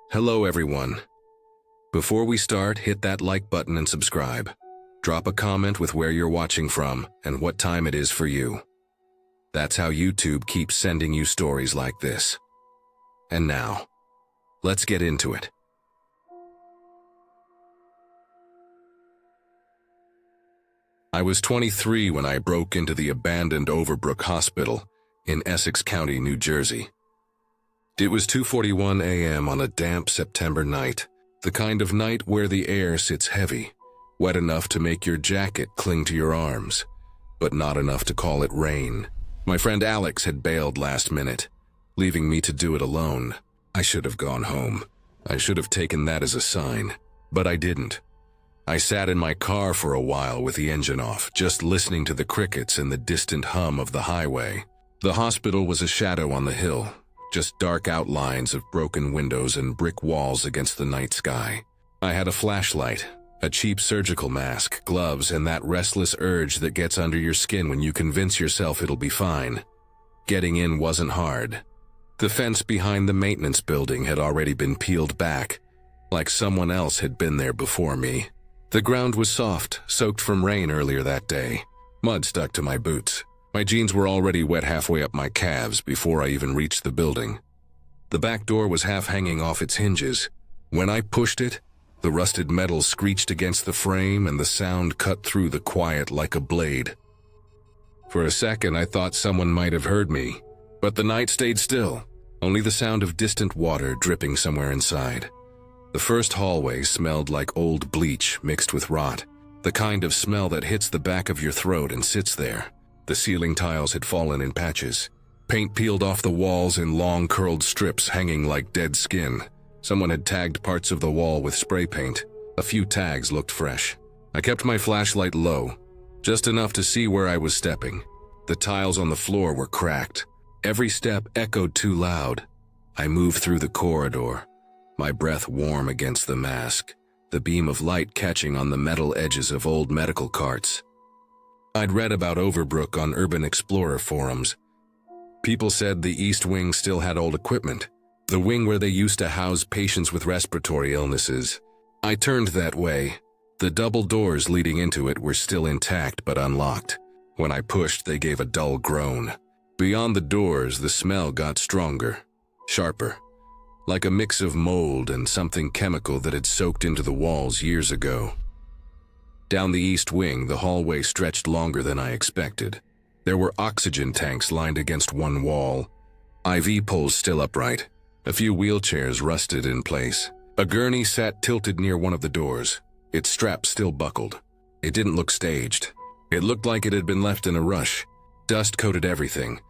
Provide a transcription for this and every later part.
Hello everyone. Before we start, hit that like button and subscribe. Drop a comment with where you're watching from and what time it is for you. That's how YouTube keeps sending you stories like this. And now, let's get into it. I was 23 when I broke into the abandoned Overbrook Hospital in Essex County, New Jersey. It was 2:41 a.m. on a damp September night, the kind of night where the air sits heavy, wet enough to make your jacket cling to your arms, but not enough to call it rain. My friend Alex had bailed last minute, leaving me to do it alone. I should have gone home. I should have taken that as a sign, but I didn't. I sat in my car for a while with the engine off, just listening to the crickets and the distant hum of the highway. The hospital was a shadow on the hill, just dark outlines of broken windows and brick walls against the night sky. I had a flashlight, a cheap surgical mask, gloves, and that restless urge that gets under your skin when you convince yourself it'll be fine. Getting in wasn't hard. The fence behind the maintenance building had already been peeled back, like someone else had been there before me. The ground was soft, soaked from rain earlier that day. Mud stuck to my boots. My jeans were already wet halfway up my calves before I even reached the building. The back door was half hanging off its hinges. When I pushed it, the rusted metal screeched against the frame and the sound cut through the quiet like a blade. For a second, I thought someone might have heard me, but the night stayed still, only the sound of distant water dripping somewhere inside. The first hallway smelled like old bleach mixed with rot, the kind of smell that hits the back of your throat and sits there. The ceiling tiles had fallen in patches. Paint peeled off the walls in long curled strips hanging like dead skin. Someone had tagged parts of the wall with spray paint. A few tags looked fresh. I kept my flashlight low, just enough to see where I was stepping. The tiles on the floor were cracked. Every step echoed too loud. I moved through the corridor, my breath warm against the mask, the beam of light catching on the metal edges of old medical carts. I'd read about Overbrook on Urban Explorer forums. People said the East Wing still had old equipment, the wing where they used to house patients with respiratory illnesses. I turned that way. The double doors leading into it were still intact but unlocked. When I pushed, they gave a dull groan. Beyond the doors, the smell got stronger, sharper, like a mix of mold and something chemical that had soaked into the walls years ago. Down the east wing, the hallway stretched longer than I expected. There were oxygen tanks lined against one wall, IV poles still upright, a few wheelchairs rusted in place. A gurney sat tilted near one of the doors, its strap still buckled. It didn't look staged. It looked like it had been left in a rush. Dust coated everything,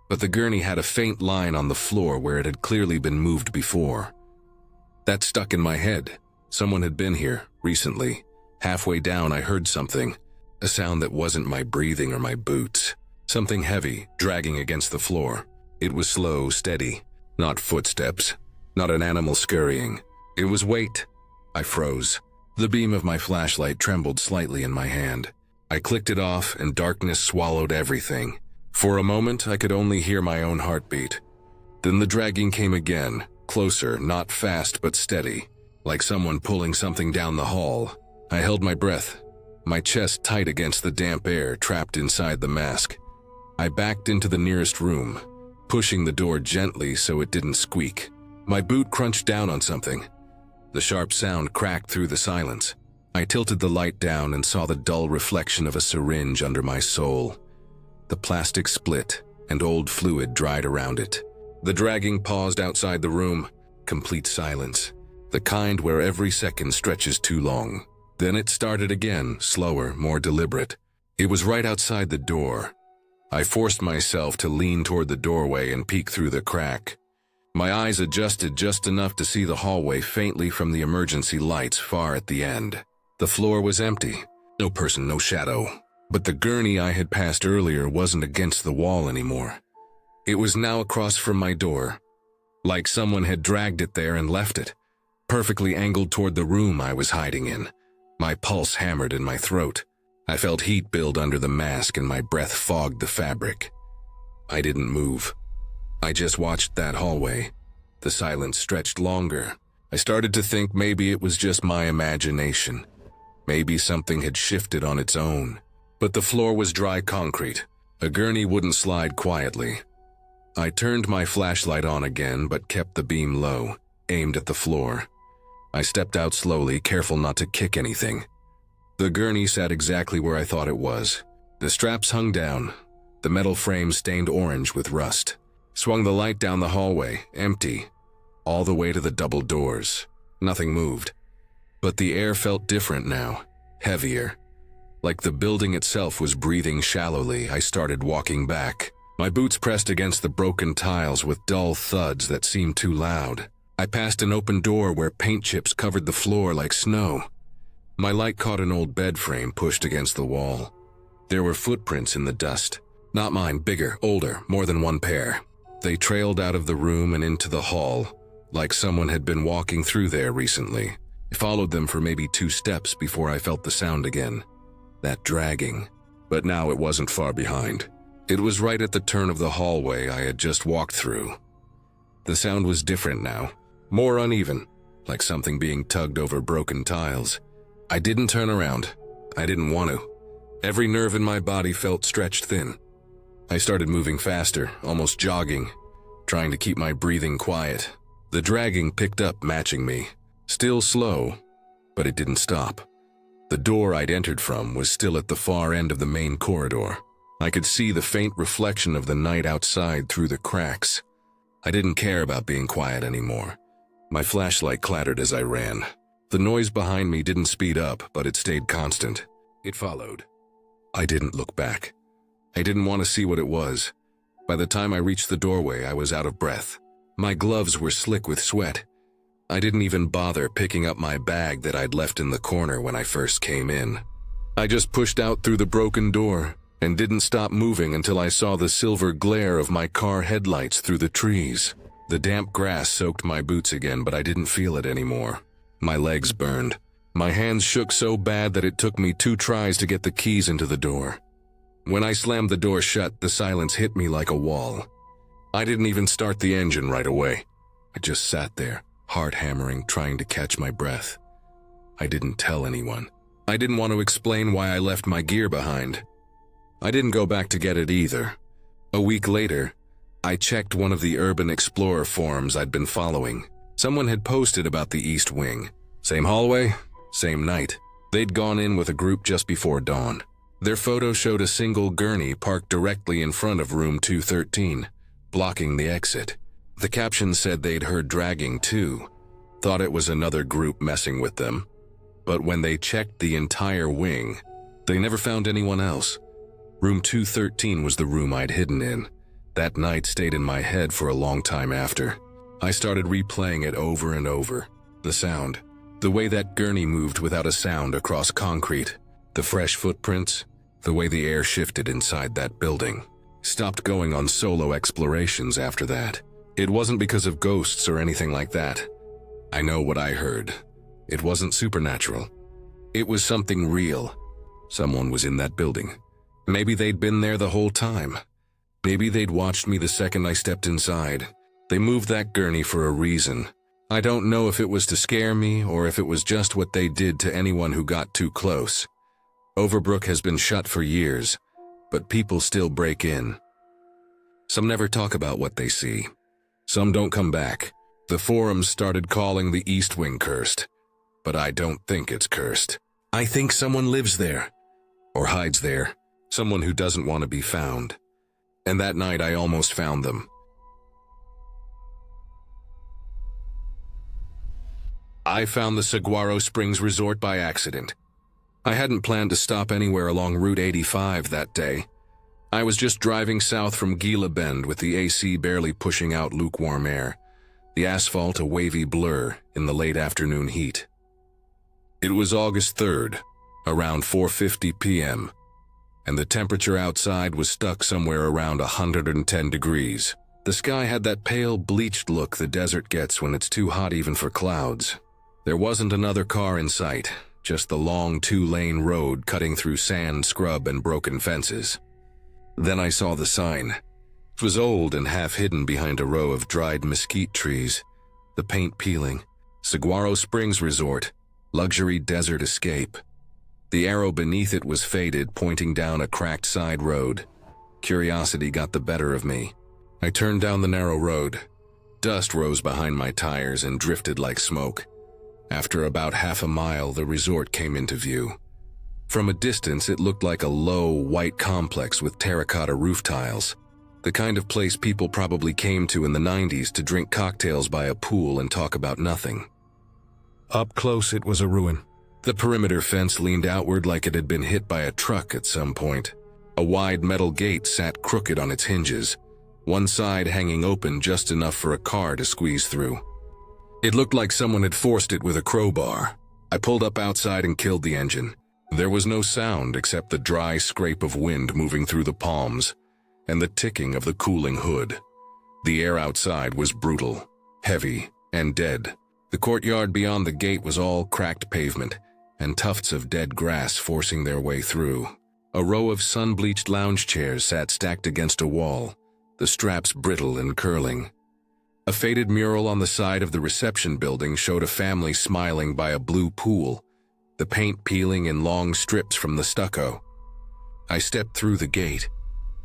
but the gurney had a faint line on the floor where it had clearly been moved before. That stuck in my head. Someone had been here, recently. Halfway down, I heard something, a sound that wasn't my breathing or my boots. Something heavy, dragging against the floor. It was slow, steady, not footsteps, not an animal scurrying. It was weight. I froze. The beam of my flashlight trembled slightly in my hand. I clicked it off and darkness swallowed everything. For a moment, I could only hear my own heartbeat. Then the dragging came again, closer, not fast but steady, like someone pulling something down the hall. I held my breath, my chest tight against the damp air trapped inside the mask. I backed into the nearest room, pushing the door gently so it didn't squeak. My boot crunched down on something. The sharp sound cracked through the silence. I tilted the light down and saw the dull reflection of a syringe under my sole. The plastic split, and old fluid dried around it. The dragging paused outside the room, complete silence, the kind where every second stretches too long. Then it started again, slower, more deliberate. It was right outside the door. I forced myself to lean toward the doorway and peek through the crack. My eyes adjusted just enough to see the hallway faintly from the emergency lights far at the end. The floor was empty. No person, no shadow. But the gurney I had passed earlier wasn't against the wall anymore. It was now across from my door, like someone had dragged it there and left it, perfectly angled toward the room I was hiding in. My pulse hammered in my throat. I felt heat build under the mask and my breath fogged the fabric. I didn't move. I just watched that hallway. The silence stretched longer, I started to think maybe it was just my imagination. Maybe something had shifted on its own. But the floor was dry concrete. A gurney wouldn't slide quietly. I turned my flashlight on again, but kept the beam low, aimed at the floor. I stepped out slowly, careful not to kick anything. The gurney sat exactly where I thought it was. The straps hung down, the metal frame stained orange with rust. Swung the light down the hallway, empty, all the way to the double doors. Nothing moved. But the air felt different now, heavier. Like the building itself was breathing shallowly. I started walking back. My boots pressed against the broken tiles with dull thuds that seemed too loud. I passed an open door where paint chips covered the floor like snow. My light caught an old bed frame pushed against the wall. There were footprints in the dust. Not mine, bigger, older, more than one pair. They trailed out of the room and into the hall, like someone had been walking through there recently. I followed them for maybe 2 steps before I felt the sound again. That dragging. But now it wasn't far behind. It was right at the turn of the hallway I had just walked through. The sound was different now, more uneven, like something being tugged over broken tiles. I didn't turn around. I didn't want to. Every nerve in my body felt stretched thin. I started moving faster, almost jogging, trying to keep my breathing quiet. The dragging picked up, matching me. Still slow, but it didn't stop. The door I'd entered from was still at the far end of the main corridor. I could see the faint reflection of the night outside through the cracks. I didn't care about being quiet anymore. My flashlight clattered as I ran. The noise behind me didn't speed up, but it stayed constant. It followed. I didn't look back. I didn't want to see what it was. By the time I reached the doorway, I was out of breath. My gloves were slick with sweat. I didn't even bother picking up my bag that I'd left in the corner when I first came in. I just pushed out through the broken door and didn't stop moving until I saw the silver glare of my car headlights through the trees. The damp grass soaked my boots again, but I didn't feel it anymore. My legs burned. My hands shook so bad that it took me 2 tries to get the keys into the door. When I slammed the door shut, the silence hit me like a wall. I didn't even start the engine right away. I just sat there, heart hammering, trying to catch my breath. I didn't tell anyone. I didn't want to explain why I left my gear behind. I didn't go back to get it either. A week later, I checked one of the Urban Explorer forums I'd been following. Someone had posted about the East Wing. Same hallway, same night. They'd gone in with a group just before dawn. Their photo showed a single gurney parked directly in front of room 213, blocking the exit. The caption said they'd heard dragging too, thought it was another group messing with them. But when they checked the entire wing, they never found anyone else. Room 213 was the room I'd hidden in. That night stayed in my head for a long time after. I started replaying it over and over. The sound, the way that gurney moved without a sound across concrete, the fresh footprints, the way the air shifted inside that building. Stopped going on solo explorations after that. It wasn't because of ghosts or anything like that. I know what I heard. It wasn't supernatural. It was something real. Someone was in that building. Maybe they'd been there the whole time. Maybe they'd watched me the second I stepped inside. They moved that gurney for a reason. I don't know if it was to scare me or if it was just what they did to anyone who got too close. Overbrook has been shut for years, but people still break in. Some never talk about what they see. Some don't come back. The forums started calling the East Wing cursed, but I don't think it's cursed. I think someone lives there, or hides there, someone who doesn't want to be found. And that night I almost found them. I found the Saguaro Springs Resort by accident. I hadn't planned to stop anywhere along Route 85 that day. I was just driving south from Gila Bend with the AC barely pushing out lukewarm air, the asphalt a wavy blur in the late afternoon heat. It was August 3rd, around 4:50 p.m., and the temperature outside was stuck somewhere around 110 degrees. The sky had that pale, bleached look the desert gets when it's too hot even for clouds. There wasn't another car in sight, just the long 2-lane road cutting through sand, scrub, and broken fences. Then I saw the sign. It was old and half hidden behind a row of dried mesquite trees, the paint peeling. Saguaro Springs Resort, luxury desert escape. The arrow beneath it was faded, pointing down a cracked side road. Curiosity got the better of me. I turned down the narrow road. Dust rose behind my tires and drifted like smoke. After about half a mile, the resort came into view. From a distance, it looked like a low, white complex with terracotta roof tiles. The kind of place people probably came to in the 90s to drink cocktails by a pool and talk about nothing. Up close, it was a ruin. The perimeter fence leaned outward like it had been hit by a truck at some point. A wide metal gate sat crooked on its hinges, one side hanging open just enough for a car to squeeze through. It looked like someone had forced it with a crowbar. I pulled up outside and killed the engine. There was no sound except the dry scrape of wind moving through the palms and the ticking of the cooling hood. The air outside was brutal, heavy, and dead. The courtyard beyond the gate was all cracked pavement and tufts of dead grass forcing their way through. A row of sun-bleached lounge chairs sat stacked against a wall, the straps brittle and curling. A faded mural on the side of the reception building showed a family smiling by a blue pool, the paint peeling in long strips from the stucco. I stepped through the gate.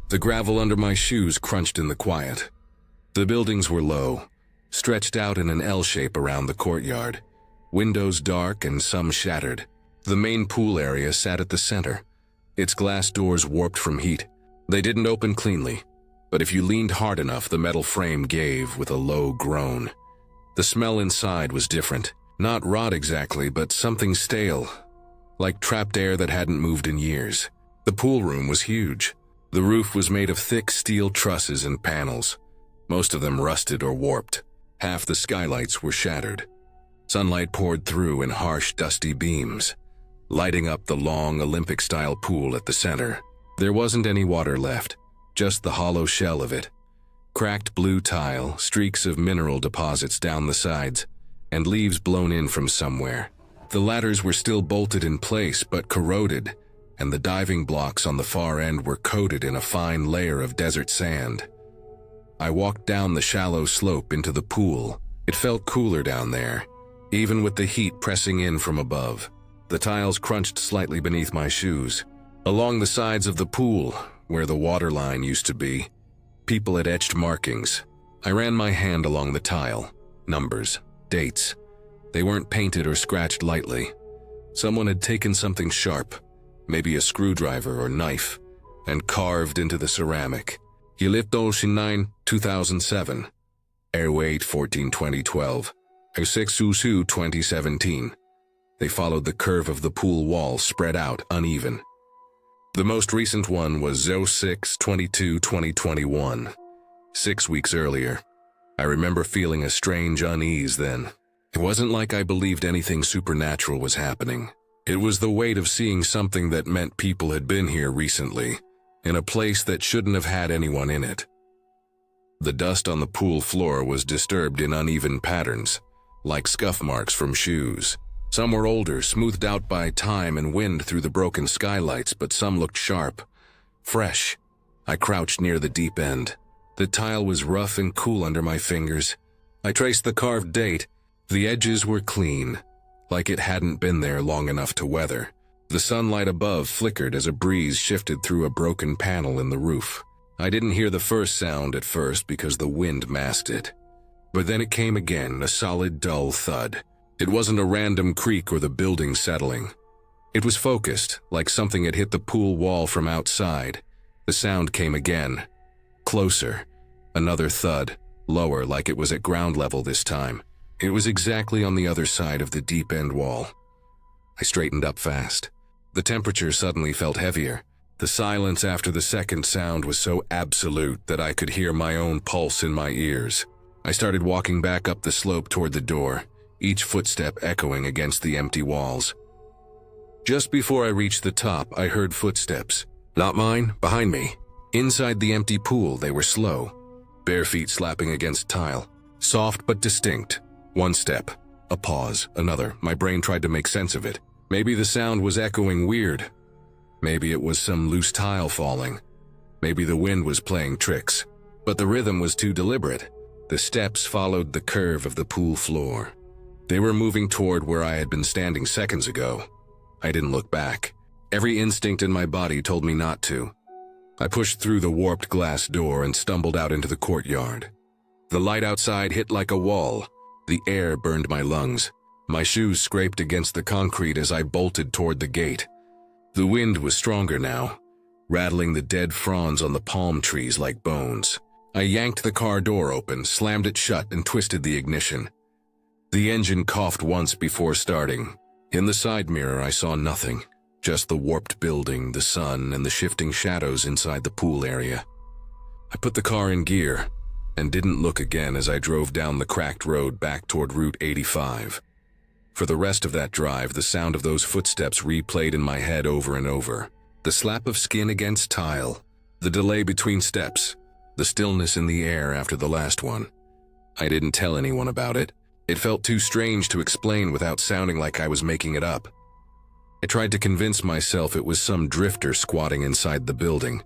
The gravel under my shoes crunched in the quiet. The buildings were low, stretched out in an L shape around the courtyard, windows dark and some shattered. The main pool area sat at the center, its glass doors warped from heat. They didn't open cleanly, but if you leaned hard enough, the metal frame gave with a low groan. The smell inside was different. Not rot exactly, but something stale, like trapped air that hadn't moved in years. The pool room was huge. The roof was made of thick steel trusses and panels, most of them rusted or warped. Half the skylights were shattered. Sunlight poured through in harsh, dusty beams, lighting up the long Olympic-style pool at the center. There wasn't any water left, just the hollow shell of it. Cracked blue tile, streaks of mineral deposits down the sides, and leaves blown in from somewhere. The ladders were still bolted in place but corroded, and the diving blocks on the far end were coated in a fine layer of desert sand. I walked down the shallow slope into the pool. It felt cooler down there, even with the heat pressing in from above. The tiles crunched slightly beneath my shoes. Along the sides of the pool, where the water line used to be, people had etched markings. I ran my hand along the tile. Numbers, dates. They weren't painted or scratched lightly. Someone had taken something sharp, maybe a screwdriver or knife, and carved into the ceramic. Yelipto 9, 2007. Airweight 14 2012. 6 2017. They followed the curve of the pool wall, spread out, uneven. The most recent one was 06/22/2021, 6 weeks earlier. I remember feeling a strange unease then. It wasn't like I believed anything supernatural was happening. It was the weight of seeing something that meant people had been here recently, in a place that shouldn't have had anyone in it. The dust on the pool floor was disturbed in uneven patterns, like scuff marks from shoes. Some were older, smoothed out by time and wind through the broken skylights, but some looked sharp, fresh. I crouched near the deep end. The tile was rough and cool under my fingers. I traced the carved date. The edges were clean, like it hadn't been there long enough to weather. The sunlight above flickered as a breeze shifted through a broken panel in the roof. I didn't hear the first sound at first because the wind masked it. But then it came again, a solid, dull thud. It wasn't a random creak or the building settling. It was focused, like something had hit the pool wall from outside. The sound came again. Closer. Another thud, lower, like it was at ground level this time. It was exactly on the other side of the deep end wall. I straightened up fast. The temperature suddenly felt heavier. The silence after the second sound was so absolute that I could hear my own pulse in my ears. I started walking back up the slope toward the door, each footstep echoing against the empty walls. Just before I reached the top, I heard footsteps. Not mine, behind me. Inside the empty pool, they were slow, bare feet slapping against tile. Soft but distinct. One step, a pause, another. My brain tried to make sense of it. Maybe the sound was echoing weird. Maybe it was some loose tile falling. Maybe the wind was playing tricks. But the rhythm was too deliberate. The steps followed the curve of the pool floor. They were moving toward where I had been standing seconds ago. I didn't look back. Every instinct in my body told me not to. I pushed through the warped glass door and stumbled out into the courtyard. The light outside hit like a wall. The air burned my lungs. My shoes scraped against the concrete as I bolted toward the gate. The wind was stronger now, rattling the dead fronds on the palm trees like bones. I yanked the car door open, slammed it shut, and twisted the ignition. The engine coughed once before starting. In the side mirror, I saw nothing, just the warped building, the sun, and the shifting shadows inside the pool area. I put the car in gear and didn't look again as I drove down the cracked road back toward Route 85. For the rest of that drive, the sound of those footsteps replayed in my head over and over. The slap of skin against tile, the delay between steps, the stillness in the air after the last one. I didn't tell anyone about it. It felt too strange to explain without sounding like I was making it up. I tried to convince myself it was some drifter squatting inside the building.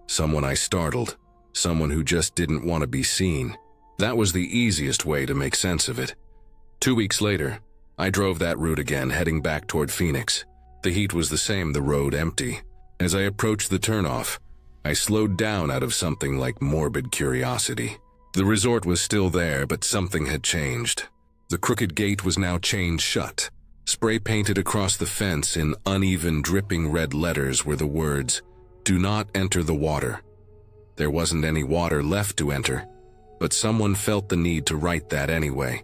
Someone I startled. Someone who just didn't want to be seen. That was the easiest way to make sense of it. 2 weeks later, I drove that route again, heading back toward Phoenix. The heat was the same, the road empty. As I approached the turnoff, I slowed down out of something like morbid curiosity. The resort was still there, but something had changed. The crooked gate was now chained shut. Spray painted across the fence in uneven, dripping red letters were the words, "Do not enter the water." There wasn't any water left to enter, but someone felt the need to write that anyway.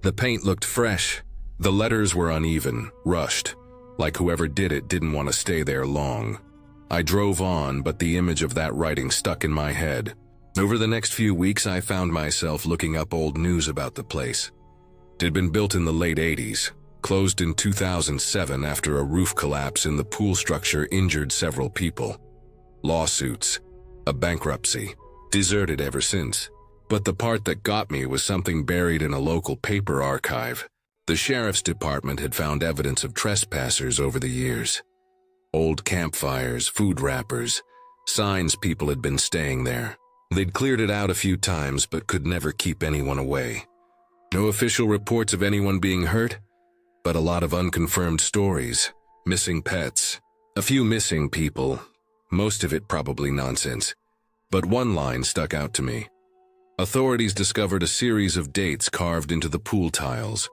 The paint looked fresh. The letters were uneven, rushed, like whoever did it didn't want to stay there long. I drove on, but the image of that writing stuck in my head. Over the next few weeks, I found myself looking up old news about the place. It had been built in the late 80s, closed in 2007 after a roof collapse in the pool structure injured several people. Lawsuits, a bankruptcy, deserted ever since. But the part that got me was something buried in a local paper archive. The sheriff's department had found evidence of trespassers over the years. Old campfires, food wrappers, signs people had been staying there. They'd cleared it out a few times but could never keep anyone away. No official reports of anyone being hurt, but a lot of unconfirmed stories. Missing pets, a few missing people, most of it probably nonsense. But one line stuck out to me. Authorities discovered a series of dates carved into the pool tiles,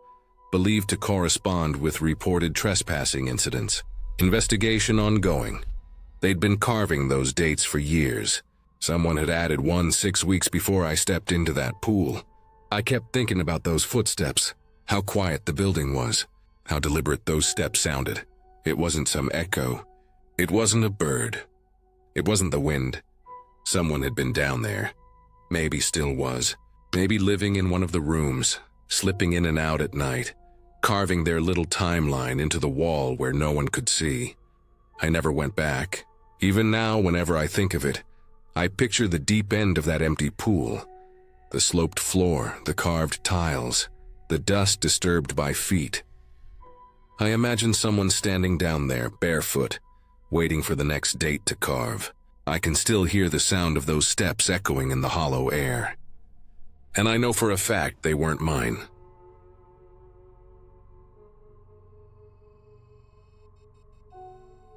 believed to correspond with reported trespassing incidents. Investigation ongoing. They'd been carving those dates for years. Someone had added one 6 weeks before I stepped into that pool. I kept thinking about those footsteps, how quiet the building was, how deliberate those steps sounded. It wasn't some echo. It wasn't a bird. It wasn't the wind. Someone had been down there. Maybe still was. Maybe living in one of the rooms, slipping in and out at night, carving their little timeline into the wall where no one could see. I never went back. Even now, whenever I think of it, I picture the deep end of that empty pool. The sloped floor, the carved tiles, the dust disturbed by feet. I imagine someone standing down there, barefoot, waiting for the next date to carve. I can still hear the sound of those steps echoing in the hollow air. And I know for a fact they weren't mine.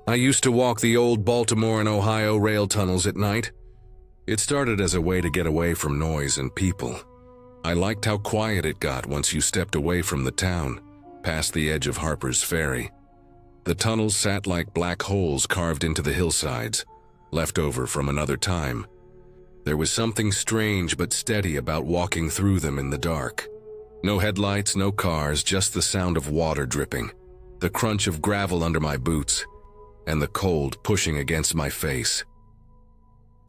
I used to walk the old Baltimore and Ohio rail tunnels at night. It started as a way to get away from noise and people. I liked how quiet it got once you stepped away from the town, past the edge of Harper's Ferry. The tunnels sat like black holes carved into the hillsides, left over from another time. There was something strange but steady about walking through them in the dark. No headlights, no cars, just the sound of water dripping, the crunch of gravel under my boots, and the cold pushing against my face.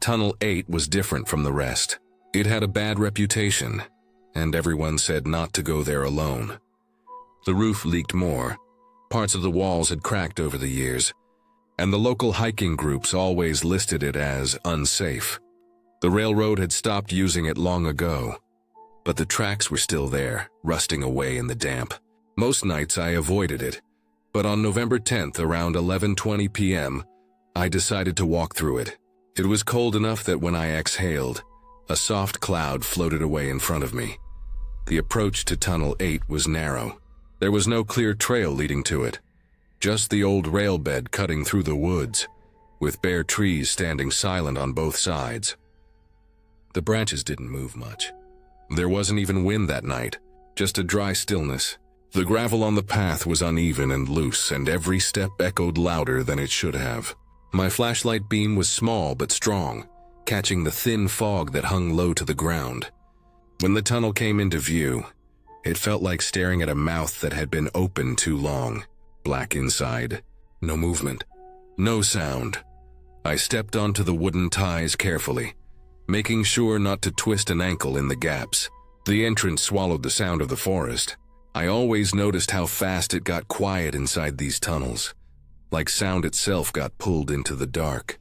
Tunnel 8 was different from the rest. It had a bad reputation, and everyone said not to go there alone. The roof leaked more. Parts of the walls had cracked over the years, and the local hiking groups always listed it as unsafe. The railroad had stopped using it long ago, but the tracks were still there, rusting away in the damp. Most nights I avoided it, but on November 10th, around 11:20 p.m., I decided to walk through it. It was cold enough that when I exhaled, a soft cloud floated away in front of me. The approach to Tunnel 8 was narrow. There was no clear trail leading to it, just the old rail bed cutting through the woods, with bare trees standing silent on both sides. The branches didn't move much. There wasn't even wind that night, just a dry stillness. The gravel on the path was uneven and loose, and every step echoed louder than it should have. My flashlight beam was small but strong, catching the thin fog that hung low to the ground. When the tunnel came into view, it felt like staring at a mouth that had been open too long. Black inside, no movement, no sound. I stepped onto the wooden ties carefully, making sure not to twist an ankle in the gaps. The entrance swallowed the sound of the forest. I always noticed how fast it got quiet inside these tunnels, like sound itself got pulled into the dark.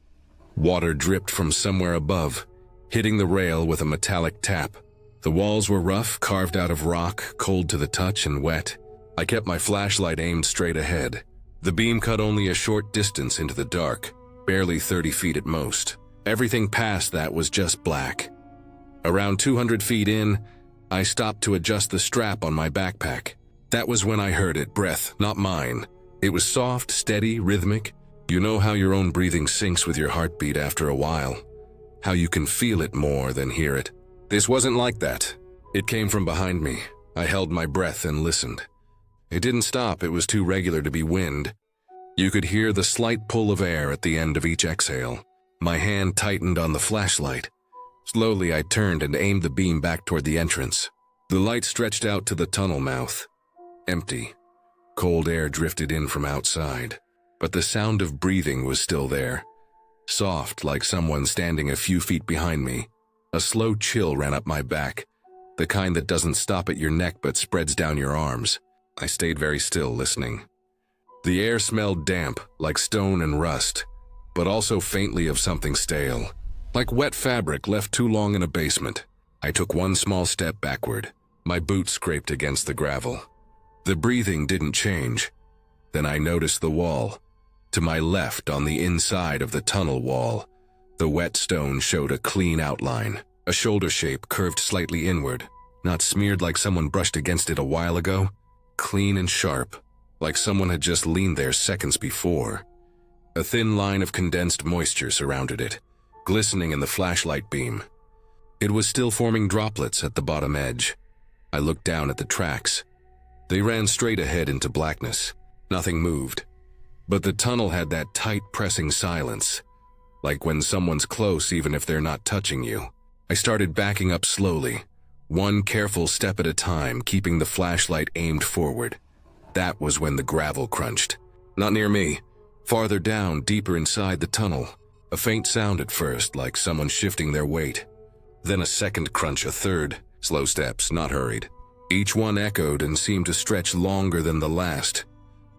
Water dripped from somewhere above, hitting the rail with a metallic tap. The walls were rough, carved out of rock, cold to the touch and wet. I kept my flashlight aimed straight ahead. The beam cut only a short distance into the dark, barely 30 feet at most. Everything past that was just black. Around 200 feet in, I stopped to adjust the strap on my backpack. That was when I heard it, breath, not mine. It was soft, steady, rhythmic. You know how your own breathing syncs with your heartbeat after a while, how you can feel it more than hear it. This wasn't like that. It came from behind me. I held my breath and listened. It didn't stop, it was too regular to be wind. You could hear the slight pull of air at the end of each exhale. My hand tightened on the flashlight. Slowly I turned and aimed the beam back toward the entrance. The light stretched out to the tunnel mouth. Empty. Cold air drifted in from outside, but the sound of breathing was still there. Soft, like someone standing a few feet behind me. A slow chill ran up my back, the kind that doesn't stop at your neck but spreads down your arms. I stayed very still, listening. The air smelled damp, like stone and rust, but also faintly of something stale, like wet fabric left too long in a basement. I took one small step backward. My boot scraped against the gravel. The breathing didn't change. Then I noticed the wall. To my left, on the inside of the tunnel wall, the wet stone showed a clean outline. A shoulder shape curved slightly inward, not smeared like someone brushed against it a while ago. Clean and sharp, like someone had just leaned there seconds before. A thin line of condensed moisture surrounded it, glistening in the flashlight beam. It was still forming droplets at the bottom edge. I looked down at the tracks. They ran straight ahead into blackness. Nothing moved. But the tunnel had that tight, pressing silence, like when someone's close even if they're not touching you. I started backing up slowly, one careful step at a time, keeping the flashlight aimed forward. That was when the gravel crunched. Not near me. Farther down, deeper inside the tunnel. A faint sound at first, like someone shifting their weight. Then a second crunch, a third. Slow steps, not hurried. Each one echoed and seemed to stretch longer than the last.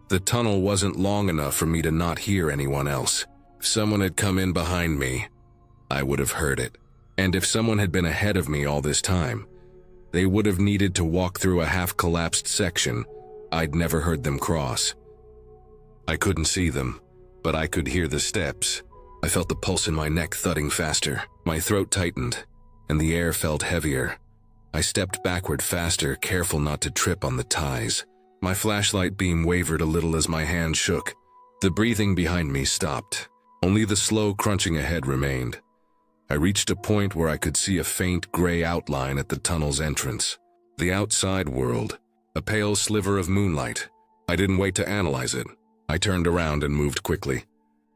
The tunnel wasn't long enough for me to not hear anyone else. If someone had come in behind me, I would have heard it. And if someone had been ahead of me all this time, they would have needed to walk through a half-collapsed section I'd never heard them cross. I couldn't see them, but I could hear the steps. I felt the pulse in my neck thudding faster. My throat tightened, and the air felt heavier. I stepped backward faster, careful not to trip on the ties. My flashlight beam wavered a little as my hand shook. The breathing behind me stopped. Only the slow crunching ahead remained. I reached a point where I could see a faint gray outline at the tunnel's entrance. The outside world, a pale sliver of moonlight. I didn't wait to analyze it. I turned around and moved quickly.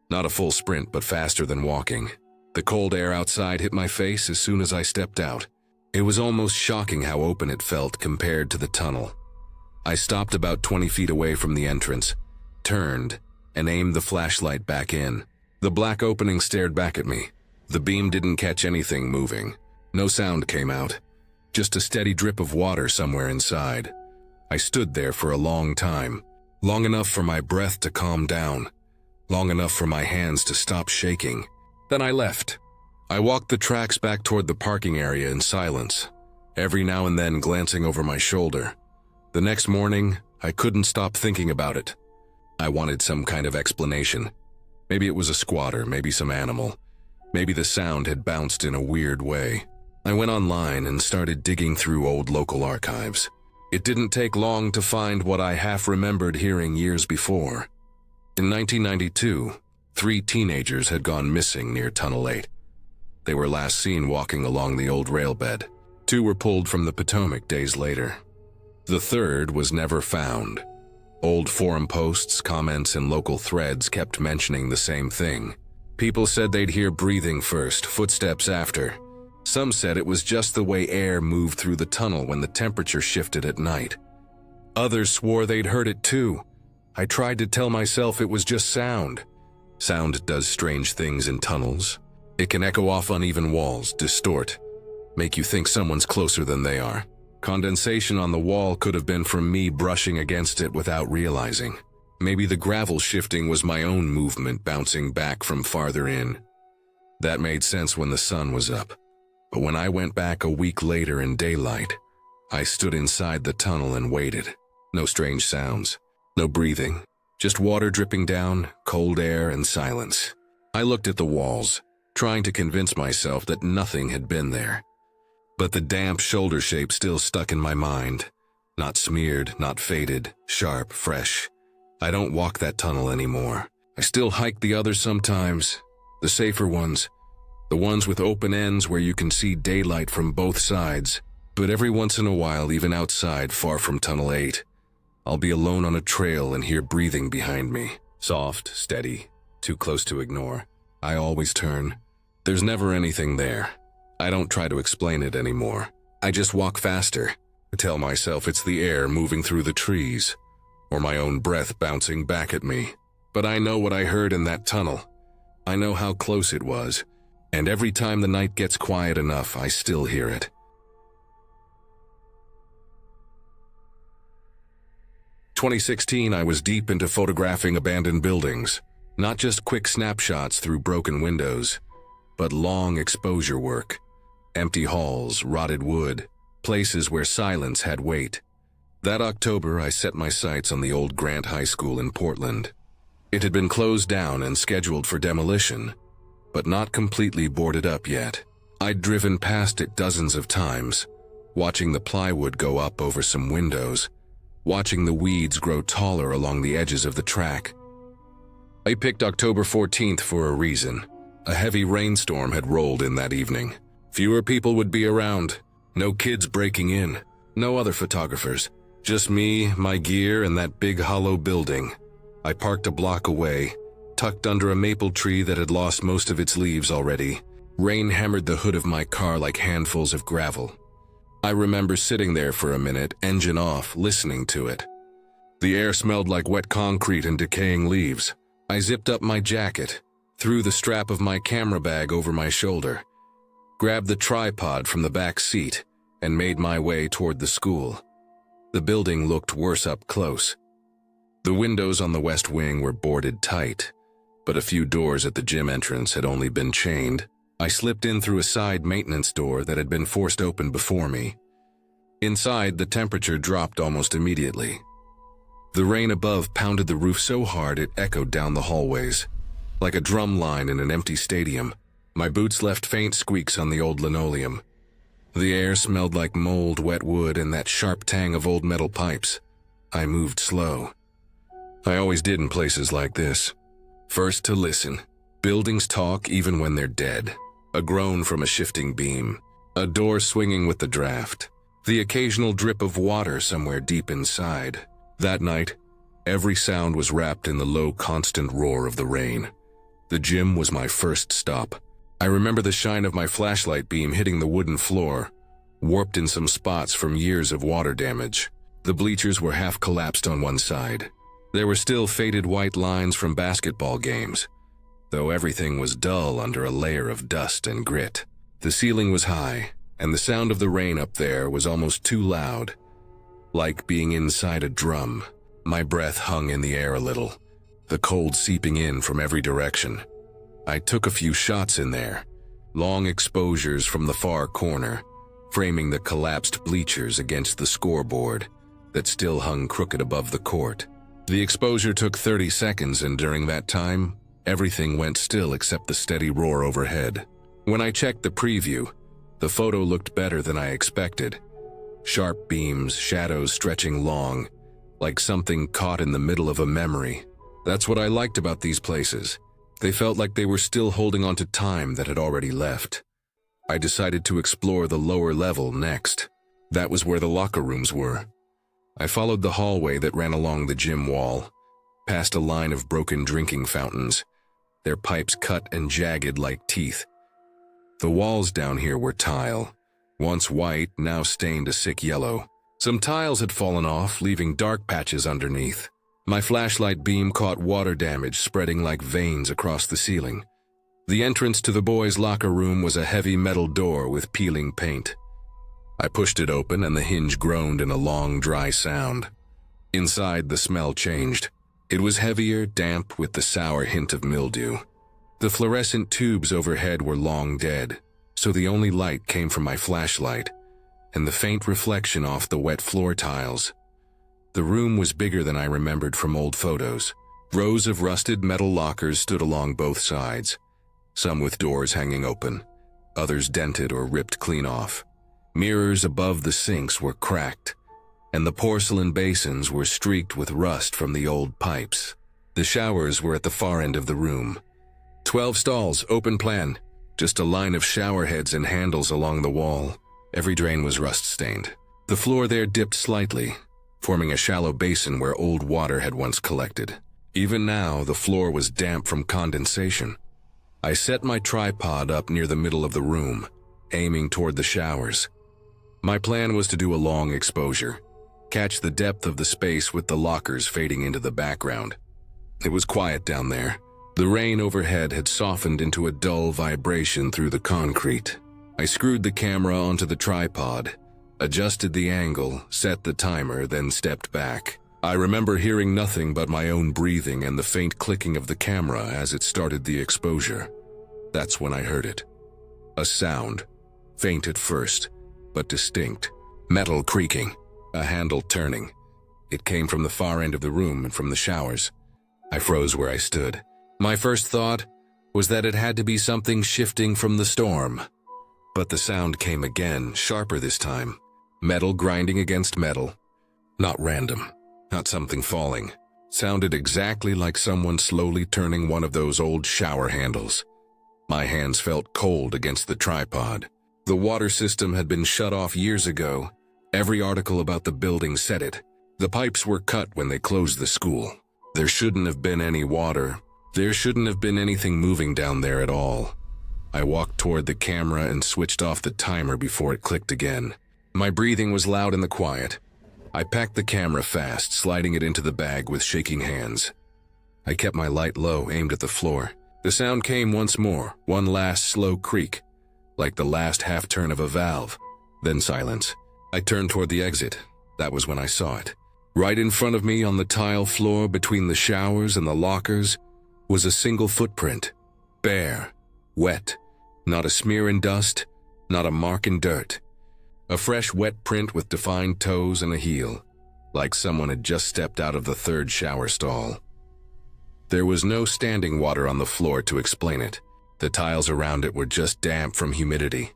Not a full sprint, but faster than walking. The cold air outside hit my face as soon as I stepped out. It was almost shocking how open it felt compared to the tunnel. I stopped about 20 feet away from the entrance, turned, and aimed the flashlight back in. The black opening stared back at me. The beam didn't catch anything moving. No sound came out, just a steady drip of water somewhere inside. I stood there for a long time, long enough for my breath to calm down, long enough for my hands to stop shaking. Then I left. I walked the tracks back toward the parking area in silence, every now and then glancing over my shoulder. The next morning, I couldn't stop thinking about it. I wanted some kind of explanation. Maybe it was a squatter, maybe some animal. Maybe the sound had bounced in a weird way. I went online and started digging through old local archives. It didn't take long to find what I half remembered hearing years before. In 1992, 3 teenagers had gone missing near Tunnel 8. They were last seen walking along the old rail bed. 2 were pulled from the Potomac days later. The third was never found. Old forum posts, comments, and local threads kept mentioning the same thing. People said they'd hear breathing first, footsteps after. Some said it was just the way air moved through the tunnel when the temperature shifted at night. Others swore they'd heard it too. I tried to tell myself it was just sound. Sound does strange things in tunnels. It can echo off uneven walls, distort, make you think someone's closer than they are. Condensation on the wall could have been from me brushing against it without realizing. Maybe the gravel shifting was my own movement bouncing back from farther in. That made sense when the sun was up. But when I went back a week later in daylight, I stood inside the tunnel and waited. No strange sounds, no breathing, just water dripping down, cold air, and silence. I looked at the walls, trying to convince myself that nothing had been there. But the damp shoulder shape still stuck in my mind. Not smeared, not faded, sharp, fresh. I don't walk that tunnel anymore. I still hike the others sometimes, the safer ones. The ones with open ends where you can see daylight from both sides. But every once in a while, even outside, far from Tunnel 8, I'll be alone on a trail and hear breathing behind me. Soft, steady, too close to ignore. I always turn. There's never anything there. I don't try to explain it anymore. I just walk faster. I tell myself it's the air moving through the trees, or my own breath bouncing back at me. But I know what I heard in that tunnel. I know how close it was. And every time the night gets quiet enough, I still hear it. 2016, I was deep into photographing abandoned buildings. Not just quick snapshots through broken windows, but long exposure work. Empty halls, rotted wood, places where silence had weight. That October, I set my sights on the old Grant High School in Portland. It had been closed down and scheduled for demolition, but not completely boarded up yet. I'd driven past it dozens of times, watching the plywood go up over some windows, watching the weeds grow taller along the edges of the track. I picked October 14th for a reason. A heavy rainstorm had rolled in that evening. Fewer people would be around. No kids breaking in. No other photographers. Just me, my gear, and that big hollow building. I parked a block away, tucked under a maple tree that had lost most of its leaves already. Rain hammered the hood of my car like handfuls of gravel. I remember sitting there for a minute, engine off, listening to it. The air smelled like wet concrete and decaying leaves. I zipped up my jacket, threw the strap of my camera bag over my shoulder, grabbed the tripod from the back seat, and made my way toward the school. The building looked worse up close. The windows on the west wing were boarded tight, but a few doors at the gym entrance had only been chained. I slipped in through a side maintenance door that had been forced open before me. Inside, the temperature dropped almost immediately. The rain above pounded the roof so hard it echoed down the hallways. Like a drum line in an empty stadium, my boots left faint squeaks on the old linoleum. The air smelled like mold, wet wood, and that sharp tang of old metal pipes. I moved slow. I always did in places like this. First to listen. Buildings talk even when they're dead. A groan from a shifting beam. A door swinging with the draft. The occasional drip of water somewhere deep inside. That night, every sound was wrapped in the low, constant roar of the rain. The gym was my first stop. I remember the shine of my flashlight beam hitting the wooden floor, warped in some spots from years of water damage. The bleachers were half collapsed on one side. There were still faded white lines from basketball games, though everything was dull under a layer of dust and grit. The ceiling was high, and the sound of the rain up there was almost too loud, like being inside a drum. My breath hung in the air a little, the cold seeping in from every direction. I took a few shots in there, long exposures from the far corner, framing the collapsed bleachers against the scoreboard that still hung crooked above the court. The exposure took 30 seconds, and during that time, everything went still except the steady roar overhead. When I checked the preview, The photo looked better than I expected. Sharp beams, shadows stretching long, like something caught in the middle of a memory. That's what I liked about these places. They felt like they were still holding on to time that had already left. I decided to explore the lower level next. That was where the locker rooms were. I followed the hallway that ran along the gym wall, past a line of broken drinking fountains, their pipes cut and jagged like teeth. The walls down here were tile, once white, now stained a sick yellow. Some tiles had fallen off, leaving dark patches underneath. My flashlight beam caught water damage spreading like veins across the ceiling. The entrance to the boys' locker room was a heavy metal door with peeling paint. I pushed it open and the hinge groaned in a long, dry sound. Inside, the smell changed. It was heavier, damp, with the sour hint of mildew. The fluorescent tubes overhead were long dead, so the only light came from my flashlight and the faint reflection off the wet floor tiles. The room was bigger than I remembered from old photos. Rows of rusted metal lockers stood along both sides, some with doors hanging open, others dented or ripped clean off. Mirrors above the sinks were cracked, and the porcelain basins were streaked with rust from the old pipes. The showers were at the far end of the room. 12 stalls, open plan, just a line of shower heads and handles along the wall. Every drain was rust-stained. The floor there dipped slightly, forming a shallow basin where old water had once collected. Even now, the floor was damp from condensation. I set my tripod up near the middle of the room, aiming toward the showers. My plan was to do a long exposure, catch the depth of the space with the lockers fading into the background. It was quiet down there. The rain overhead had softened into a dull vibration through the concrete. I screwed the camera onto the tripod, adjusted the angle, set the timer, then stepped back. I remember hearing nothing but my own breathing and the faint clicking of the camera as it started the exposure. That's when I heard it. A sound, faint at first, but distinct. Metal creaking, a handle turning. It came from the far end of the room and from the showers. I froze where I stood. My first thought was that it had to be something shifting from the storm. But the sound came again, sharper this time. Metal grinding against metal. Not random, not something falling. Sounded exactly like someone slowly turning one of those old shower handles. My hands felt cold against the tripod. The water system had been shut off years ago. Every article about the building said it. The pipes were cut when they closed the school. There shouldn't have been any water. There shouldn't have been anything moving down there at all. I walked toward the camera and switched off the timer before it clicked again. My breathing was loud in the quiet. I packed the camera fast, sliding it into the bag with shaking hands. I kept my light low, aimed at the floor. The sound came once more, one last slow creak, like the last half-turn of a valve. Then silence. I turned toward the exit. That was when I saw it. Right in front of me on the tile floor between the showers and the lockers was a single footprint. Bare, wet, not a smear in dust, not a mark in dirt. A fresh wet print with defined toes and a heel, like someone had just stepped out of the third shower stall. There was no standing water on the floor to explain it. The tiles around it were just damp from humidity.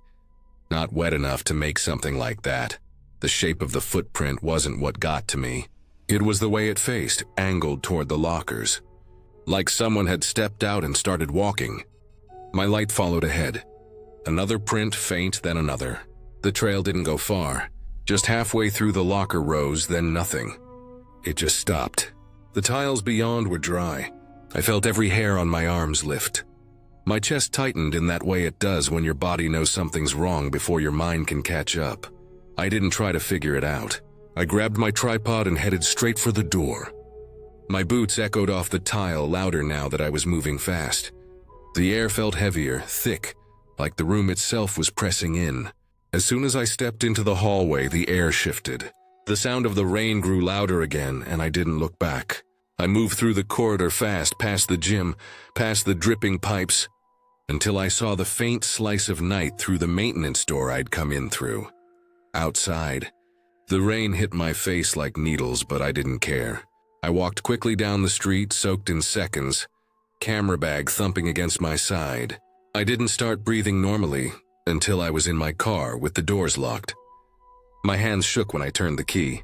Not wet enough to make something like that. The shape of the footprint wasn't what got to me. It was the way it faced, angled toward the lockers. Like someone had stepped out and started walking. My light followed ahead. Another print, faint, then another. The trail didn't go far. Just halfway through the locker rows, then nothing. It just stopped. The tiles beyond were dry. I felt every hair on my arms lift. My chest tightened in that way it does when your body knows something's wrong before your mind can catch up. I didn't try to figure it out. I grabbed my tripod and headed straight for the door. My boots echoed off the tile louder now that I was moving fast. The air felt heavier, thick, like the room itself was pressing in. As soon as I stepped into the hallway, the air shifted. The sound of the rain grew louder again, and I didn't look back. I moved through the corridor fast, past the gym, past the dripping pipes, until I saw the faint slice of night through the maintenance door I'd come in through. Outside, the rain hit my face like needles, but I didn't care. I walked quickly down the street, soaked in seconds, camera bag thumping against my side. I didn't start breathing normally, until I was in my car with the doors locked. My hands shook when I turned the key.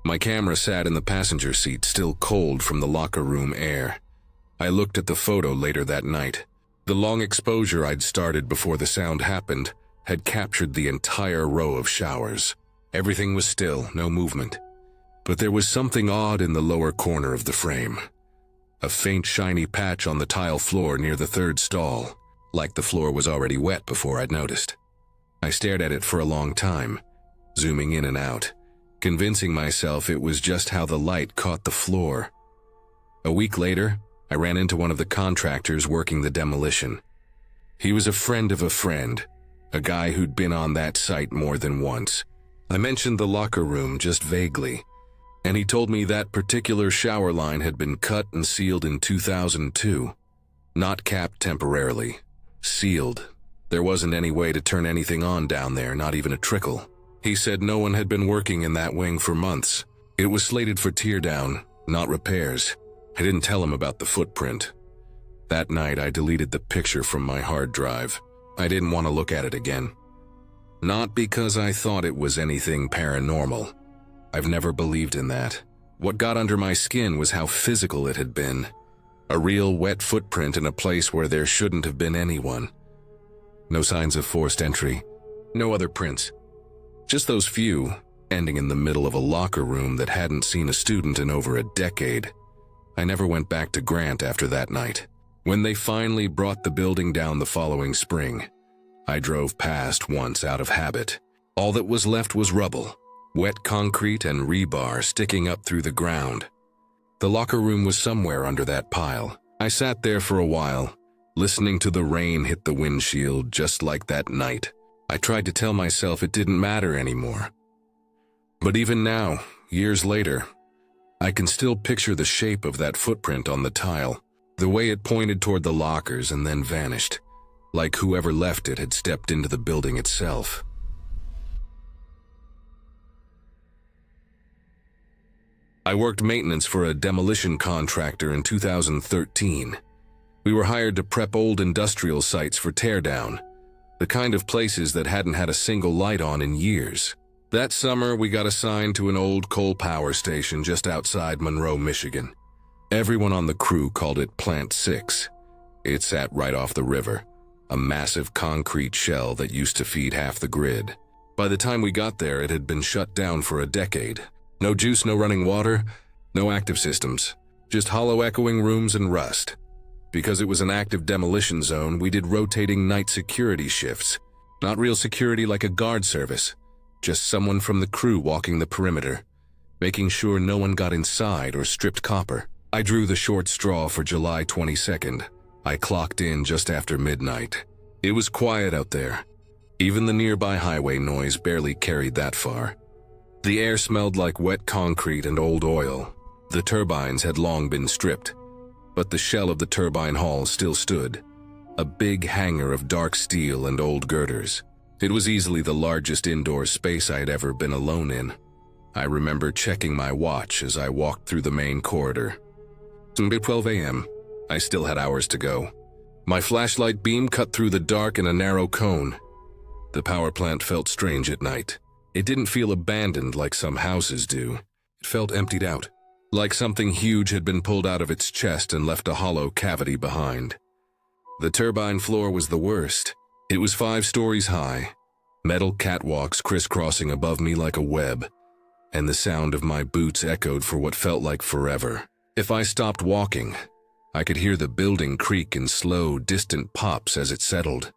My camera sat in the passenger seat, still cold from the locker room air. I looked at the photo later that night. The long exposure I'd started before the sound happened had captured the entire row of showers. Everything was still, no movement. But there was something odd in the lower corner of the frame. A faint shiny patch on the tile floor near the third stall, like the floor was already wet before I'd noticed. I stared at it for a long time, zooming in and out, convincing myself it was just how the light caught the floor. A week later, I ran into one of the contractors working the demolition. He was a friend of a friend, a guy who'd been on that site more than once. I mentioned the locker room just vaguely, and he told me that particular shower line had been cut and sealed in 2002. Not capped temporarily. Sealed. There wasn't any way to turn anything on down there, not even a trickle. He said no one had been working in that wing for months. It was slated for teardown, not repairs. I didn't tell him about the footprint. That night, I deleted the picture from my hard drive. I didn't want to look at it again. Not because I thought it was anything paranormal. I've never believed in that. What got under my skin was how physical it had been. A real wet footprint in a place where there shouldn't have been anyone. No signs of forced entry. No other prints. Just those few, ending in the middle of a locker room that hadn't seen a student in over a decade. I never went back to Grant after that night. When they finally brought the building down the following spring, I drove past once out of habit. All that was left was rubble. Wet concrete and rebar sticking up through the ground. The locker room was somewhere under that pile. I sat there for a while, listening to the rain hit the windshield just like that night. I tried to tell myself it didn't matter anymore. But even now, years later, I can still picture the shape of that footprint on the tile, the way it pointed toward the lockers and then vanished, like whoever left it had stepped into the building itself. I worked maintenance for a demolition contractor in 2013. We were hired to prep old industrial sites for teardown, the kind of places that hadn't had a single light on in years. That summer, we got assigned to an old coal power station just outside Monroe, Michigan. Everyone on the crew called it Plant 6. It sat right off the river, a massive concrete shell that used to feed half the grid. By the time we got there, it had been shut down for a decade. No juice, no running water, no active systems, just hollow echoing rooms and rust. Because it was an active demolition zone, we did rotating night security shifts. Not real security like a guard service, just someone from the crew walking the perimeter, making sure no one got inside or stripped copper. I drew the short straw for July 22nd. I clocked in just after midnight. It was quiet out there. Even the nearby highway noise barely carried that far. The air smelled like wet concrete and old oil. The turbines had long been stripped, but the shell of the turbine hall still stood, a big hangar of dark steel and old girders. It was easily the largest indoor space I'd ever been alone in. I remember checking my watch as I walked through the main corridor. It was 12 a.m. I still had hours to go. My flashlight beam cut through the dark in a narrow cone. The power plant felt strange at night. It didn't feel abandoned like some houses do. It felt emptied out, like something huge had been pulled out of its chest and left a hollow cavity behind. The turbine floor was the worst. It was 5 stories high, metal catwalks crisscrossing above me like a web, and the sound of my boots echoed for what felt like forever. If I stopped walking, I could hear the building creak in slow, distant pops as it settled.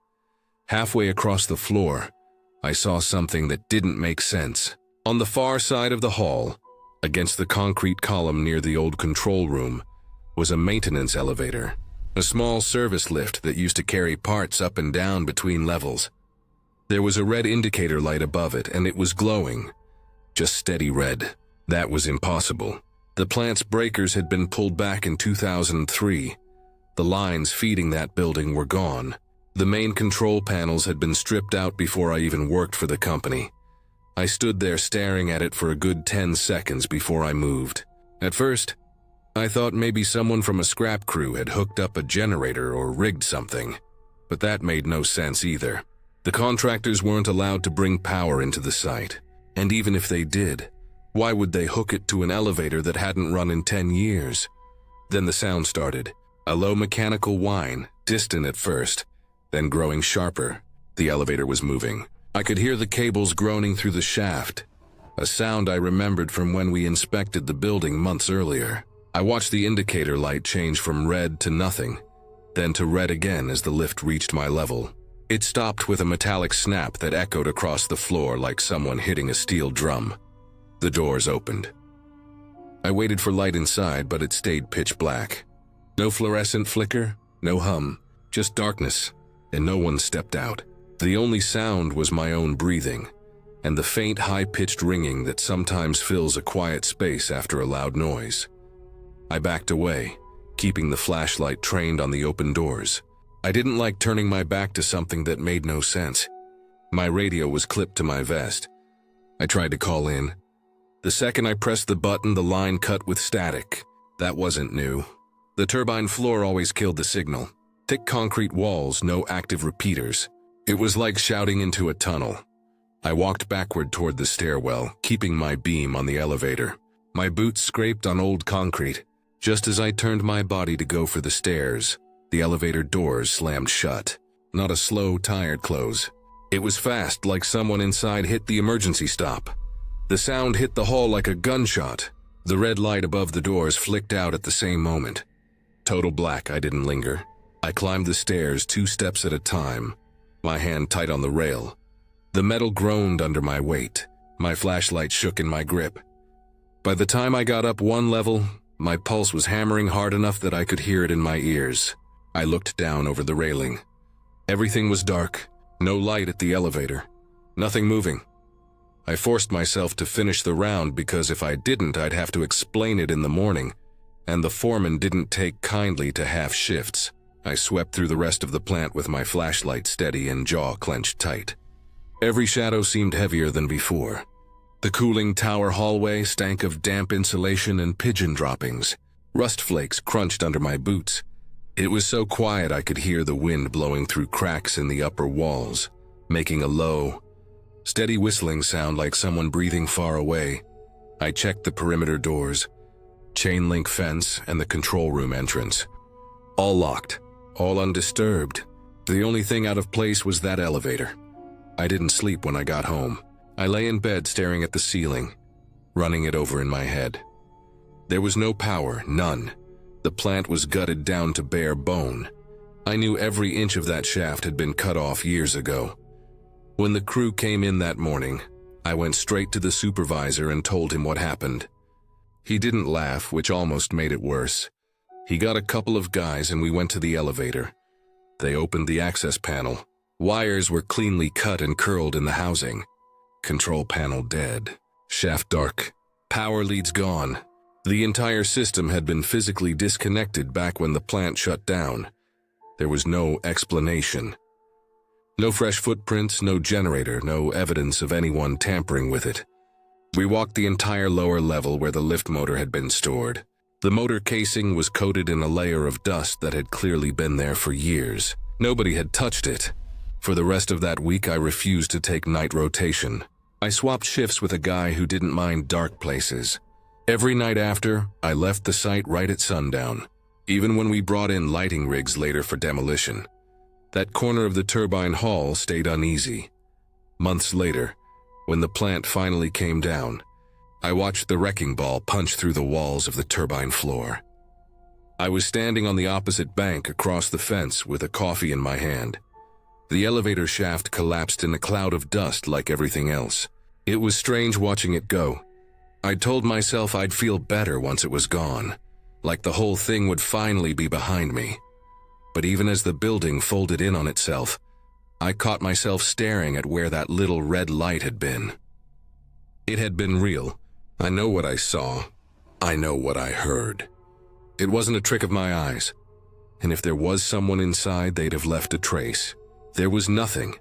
Halfway across the floor, I saw something that didn't make sense. On the far side of the hall, against the concrete column near the old control room, was a maintenance elevator, a small service lift that used to carry parts up and down between levels. There was a red indicator light above it, and it was glowing, just steady red. That was impossible. The plant's breakers had been pulled back in 2003. The lines feeding that building were gone. The main control panels had been stripped out before I even worked for the company. I stood there staring at it for a good 10 seconds before I moved. At first, I thought maybe someone from a scrap crew had hooked up a generator or rigged something, but that made no sense either. The contractors weren't allowed to bring power into the site, and even if they did, why would they hook it to an elevator that hadn't run in 10 years? Then the sound started, a low mechanical whine, distant at first, then growing sharper. The elevator was moving. I could hear the cables groaning through the shaft, a sound I remembered from when we inspected the building months earlier. I watched the indicator light change from red to nothing, then to red again as the lift reached my level. It stopped with a metallic snap that echoed across the floor like someone hitting a steel drum. The doors opened. I waited for light inside, but it stayed pitch black. No fluorescent flicker, no hum, just darkness, and no one stepped out. The only sound was my own breathing, and the faint high-pitched ringing that sometimes fills a quiet space after a loud noise. I backed away, keeping the flashlight trained on the open doors. I didn't like turning my back to something that made no sense. My radio was clipped to my vest. I tried to call in. The second I pressed the button, the line cut with static. That wasn't new. The turbine floor always killed the signal. Thick concrete walls, no active repeaters. It was like shouting into a tunnel. I walked backward toward the stairwell, keeping my beam on the elevator. My boots scraped on old concrete. Just as I turned my body to go for the stairs, the elevator doors slammed shut. Not a slow, tired close. It was fast, like someone inside hit the emergency stop. The sound hit the hall like a gunshot. The red light above the doors flicked out at the same moment. Total black, I didn't linger. I climbed the stairs 2 steps at a time, my hand tight on the rail. The metal groaned under my weight. My flashlight shook in my grip. By the time I got up 1 level, my pulse was hammering hard enough that I could hear it in my ears. I looked down over the railing. Everything was dark, no light at the elevator, nothing moving. I forced myself to finish the round because if I didn't, I'd have to explain it in the morning, and the foreman didn't take kindly to half shifts. I swept through the rest of the plant with my flashlight steady and jaw clenched tight. Every shadow seemed heavier than before. The cooling tower hallway stank of damp insulation and pigeon droppings. Rust flakes crunched under my boots. It was so quiet I could hear the wind blowing through cracks in the upper walls, making a low, steady whistling sound like someone breathing far away. I checked the perimeter doors, chain link fence, and the control room entrance. All locked, all undisturbed. The only thing out of place was that elevator. I didn't sleep when I got home. I lay in bed staring at the ceiling, running it over in my head. There was no power, none. The plant was gutted down to bare bone. I knew every inch of that shaft had been cut off years ago. When the crew came in that morning, I went straight to the supervisor and told him what happened. He didn't laugh, which almost made it worse. He got a couple of guys and we went to the elevator. They opened the access panel. Wires were cleanly cut and curled in the housing. Control panel dead. Shaft dark. Power leads gone. The entire system had been physically disconnected back when the plant shut down. There was no explanation. No fresh footprints, no generator, no evidence of anyone tampering with it. We walked the entire lower level where the lift motor had been stored. The motor casing was coated in a layer of dust that had clearly been there for years. Nobody had touched it. For the rest of that week, I refused to take night rotation. I swapped shifts with a guy who didn't mind dark places. Every night after, I left the site right at sundown, even when we brought in lighting rigs later for demolition. That corner of the turbine hall stayed uneasy. Months later, when the plant finally came down, I watched the wrecking ball punch through the walls of the turbine floor. I was standing on the opposite bank across the fence with a coffee in my hand. The elevator shaft collapsed in a cloud of dust like everything else. It was strange watching it go. I'd told myself I'd feel better once it was gone, like the whole thing would finally be behind me. But even as the building folded in on itself, I caught myself staring at where that little red light had been. It had been real. I know what I saw. I know what I heard. It wasn't a trick of my eyes. And if there was someone inside, they'd have left a trace. There was nothing.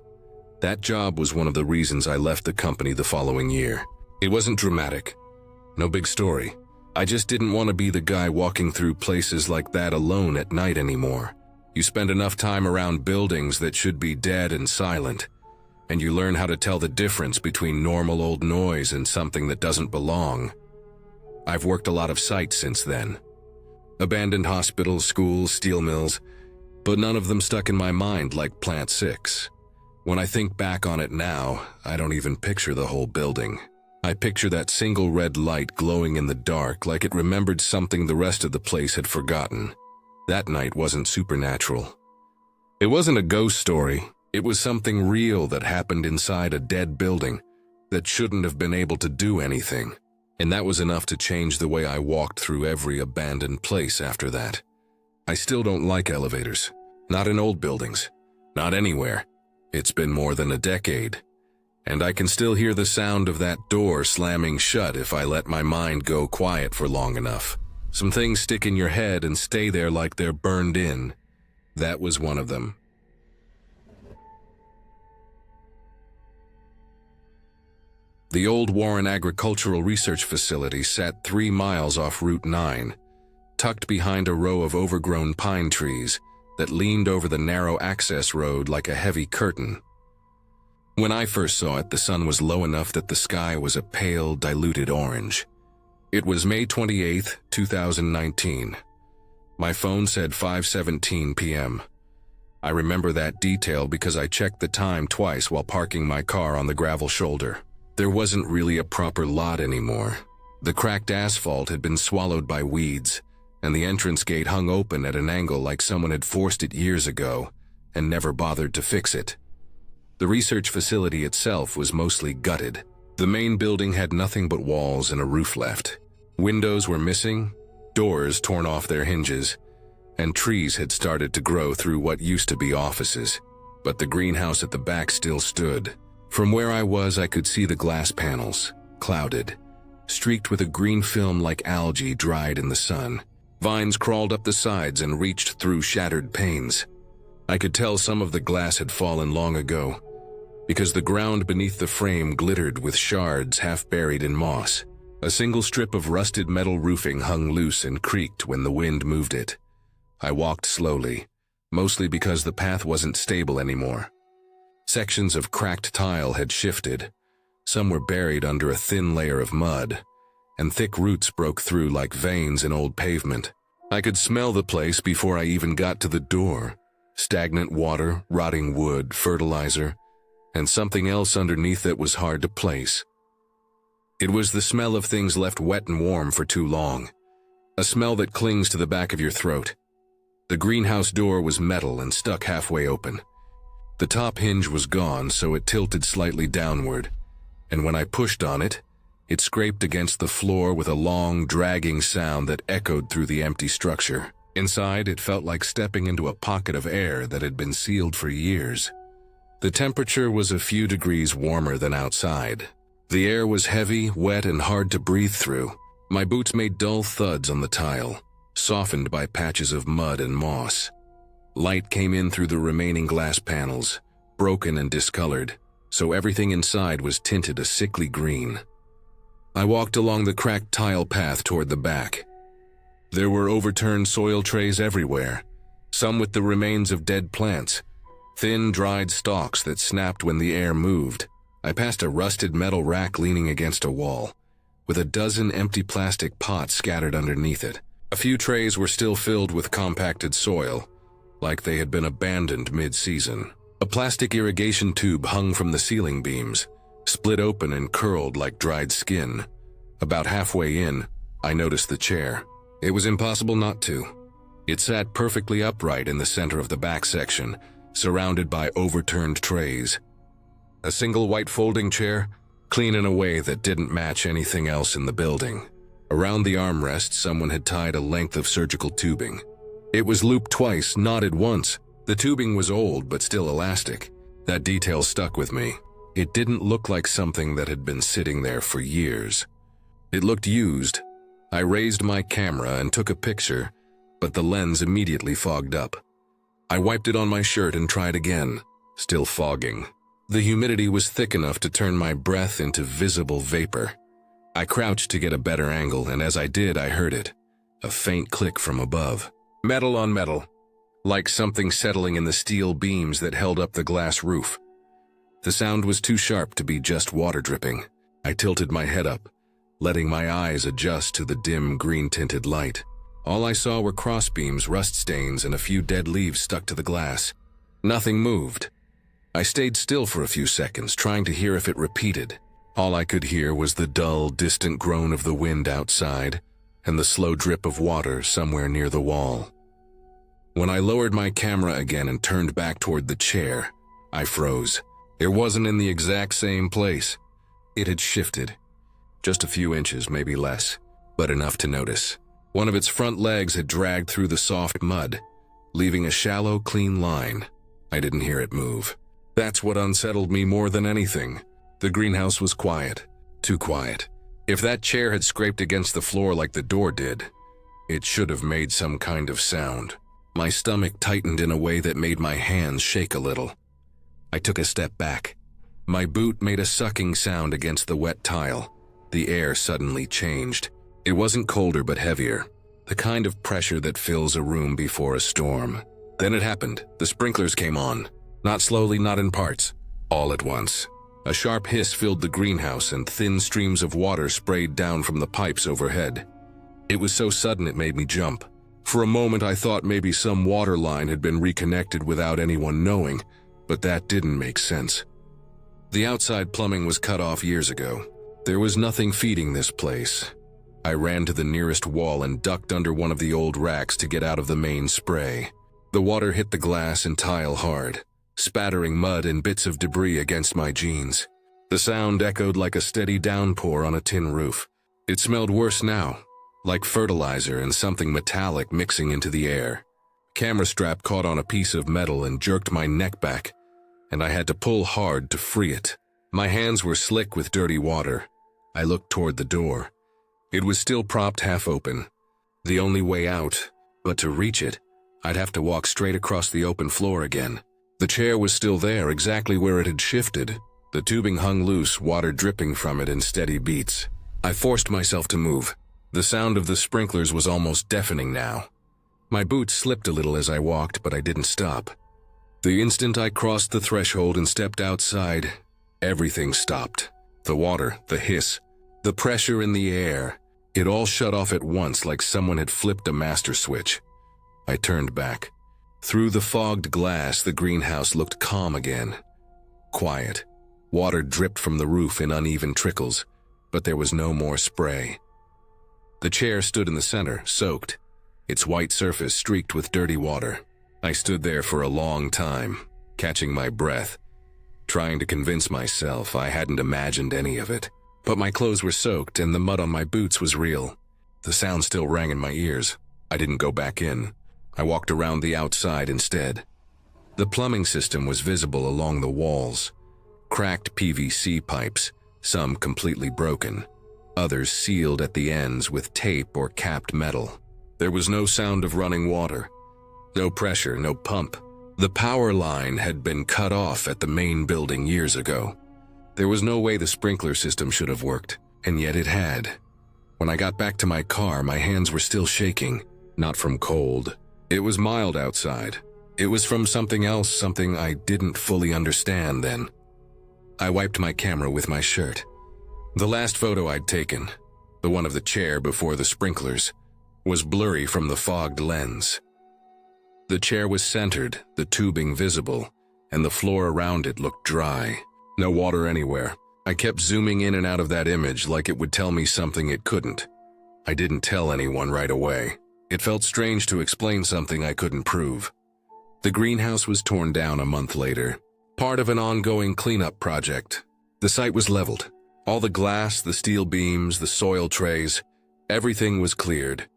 That job was one of the reasons I left the company the following year. It wasn't dramatic. No big story. I just didn't want to be the guy walking through places like that alone at night anymore. You spend enough time around buildings that should be dead and silent. and you learn how to tell the difference between normal old noise and something that doesn't belong. I've worked a lot of sites since then. Abandoned hospitals, schools, steel mills, but none of them stuck in my mind like Plant 6. When I think back on it now, I don't even picture the whole building. I picture that single red light glowing in the dark like it remembered something the rest of the place had forgotten. That night wasn't supernatural. It wasn't a ghost story. It was something real that happened inside a dead building that shouldn't have been able to do anything. And that was enough to change the way I walked through every abandoned place after that. I still don't like elevators. Not in old buildings. Not anywhere. It's been more than a decade. And I can still hear the sound of that door slamming shut if I let my mind go quiet for long enough. Some things stick in your head and stay there like they're burned in. That was one of them. The old Warren Agricultural Research Facility sat 3 miles off Route 9, tucked behind a row of overgrown pine trees that leaned over the narrow access road like a heavy curtain. When I first saw it, the sun was low enough that the sky was a pale, diluted orange. It was May 28, 2019. My phone said 5:17 p.m. I remember that detail because I checked the time twice while parking my car on the gravel shoulder. There wasn't really a proper lot anymore. The cracked asphalt had been swallowed by weeds, and the entrance gate hung open at an angle like someone had forced it years ago and never bothered to fix it. The research facility itself was mostly gutted. The main building had nothing but walls and a roof left. Windows were missing, doors torn off their hinges, and trees had started to grow through what used to be offices. But the greenhouse at the back still stood. From where I was, I could see the glass panels, clouded, streaked with a green film like algae dried in the sun. Vines crawled up the sides and reached through shattered panes. I could tell some of the glass had fallen long ago, because the ground beneath the frame glittered with shards half buried in moss. A single strip of rusted metal roofing hung loose and creaked when the wind moved it. I walked slowly, mostly because the path wasn't stable anymore. Sections of cracked tile had shifted. Some were buried under a thin layer of mud, and thick roots broke through like veins in old pavement. I could smell the place before I even got to the door. Stagnant water, rotting wood, fertilizer, and something else underneath that was hard to place. It was the smell of things left wet and warm for too long. A smell that clings to the back of your throat. The greenhouse door was metal and stuck halfway open. The top hinge was gone, so it tilted slightly downward, and when I pushed on it, it scraped against the floor with a long, dragging sound that echoed through the empty structure. Inside, it felt like stepping into a pocket of air that had been sealed for years. The temperature was a few degrees warmer than outside. The air was heavy, wet, and hard to breathe through. My boots made dull thuds on the tile, softened by patches of mud and moss. Light came in through the remaining glass panels, broken and discolored, so everything inside was tinted a sickly green. I walked along the cracked tile path toward the back. There were overturned soil trays everywhere, some with the remains of dead plants, thin, dried stalks that snapped when the air moved. I passed a rusted metal rack leaning against a wall, with a dozen empty plastic pots scattered underneath it. A few trays were still filled with compacted soil, like they had been abandoned mid-season. A plastic irrigation tube hung from the ceiling beams, split open and curled like dried skin. About halfway in, I noticed the chair. It was impossible not to. It sat perfectly upright in the center of the back section, surrounded by overturned trays. A single white folding chair, clean in a way that didn't match anything else in the building. Around the armrest, someone had tied a length of surgical tubing. It was looped twice, knotted once. The tubing was old, but still elastic. That detail stuck with me. It didn't look like something that had been sitting there for years. It looked used. I raised my camera and took a picture, but the lens immediately fogged up. I wiped it on my shirt and tried again, still fogging. The humidity was thick enough to turn my breath into visible vapor. I crouched to get a better angle, and as I did, I heard it. A faint click from above. Metal on metal, like something settling in the steel beams that held up the glass roof. The sound was too sharp to be just water dripping. I tilted my head up, letting my eyes adjust to the dim green-tinted light. All I saw were crossbeams, rust stains, and a few dead leaves stuck to the glass. Nothing moved. I stayed still for a few seconds, trying to hear if it repeated. All I could hear was the dull, distant groan of the wind outside and the slow drip of water somewhere near the wall. When I lowered my camera again and turned back toward the chair, I froze. It wasn't in the exact same place. It had shifted. Just a few inches, maybe less, but enough to notice. One of its front legs had dragged through the soft mud, leaving a shallow, clean line. I didn't hear it move. That's what unsettled me more than anything. The greenhouse was quiet. Too quiet. If that chair had scraped against the floor like the door did, it should have made some kind of sound. My stomach tightened in a way that made my hands shake a little. I took a step back. My boot made a sucking sound against the wet tile. The air suddenly changed. It wasn't colder but heavier, the kind of pressure that fills a room before a storm. Then it happened. The sprinklers came on. Not slowly, not in parts. All at once. A sharp hiss filled the greenhouse and thin streams of water sprayed down from the pipes overhead. It was so sudden it made me jump. For a moment I thought maybe some water line had been reconnected without anyone knowing, but that didn't make sense. The outside plumbing was cut off years ago. There was nothing feeding this place. I ran to the nearest wall and ducked under one of the old racks to get out of the main spray. The water hit the glass and tile hard, spattering mud and bits of debris against my jeans. The sound echoed like a steady downpour on a tin roof. It smelled worse now, like fertilizer and something metallic mixing into the air. Camera strap caught on a piece of metal and jerked my neck back, and I had to pull hard to free it. My hands were slick with dirty water. I looked toward the door. It was still propped half open. The only way out, but to reach it, I'd have to walk straight across the open floor again. The chair was still there, exactly where it had shifted. The tubing hung loose, water dripping from it in steady beats. I forced myself to move. The sound of the sprinklers was almost deafening now. My boots slipped a little as I walked, but I didn't stop. The instant I crossed the threshold and stepped outside, everything stopped. The water, the hiss, the pressure in the air, it all shut off at once like someone had flipped a master switch. I turned back. Through the fogged glass, the greenhouse looked calm again. Quiet. Water dripped from the roof in uneven trickles, but there was no more spray. The chair stood in the center, soaked, its white surface streaked with dirty water. I stood there for a long time, catching my breath, trying to convince myself I hadn't imagined any of it. But my clothes were soaked and the mud on my boots was real. The sound still rang in my ears. I didn't go back in. I walked around the outside instead. The plumbing system was visible along the walls. Cracked PVC pipes, some completely broken, others sealed at the ends with tape or capped metal. There was no sound of running water. No pressure, no pump. The power line had been cut off at the main building years ago. There was no way the sprinkler system should have worked, and yet it had. When I got back to my car, my hands were still shaking, not from cold. It was mild outside. It was from something else, something I didn't fully understand then. I wiped my camera with my shirt. The last photo I'd taken, the one of the chair before the sprinklers, was blurry from the fogged lens. The chair was centered, the tubing visible, and the floor around it looked dry. No water anywhere. I kept zooming in and out of that image like it would tell me something it couldn't. I didn't tell anyone right away. It felt strange to explain something I couldn't prove. The greenhouse was torn down a month later, part of an ongoing cleanup project. The site was leveled. All the glass, the steel beams, the soil trays, everything was cleared.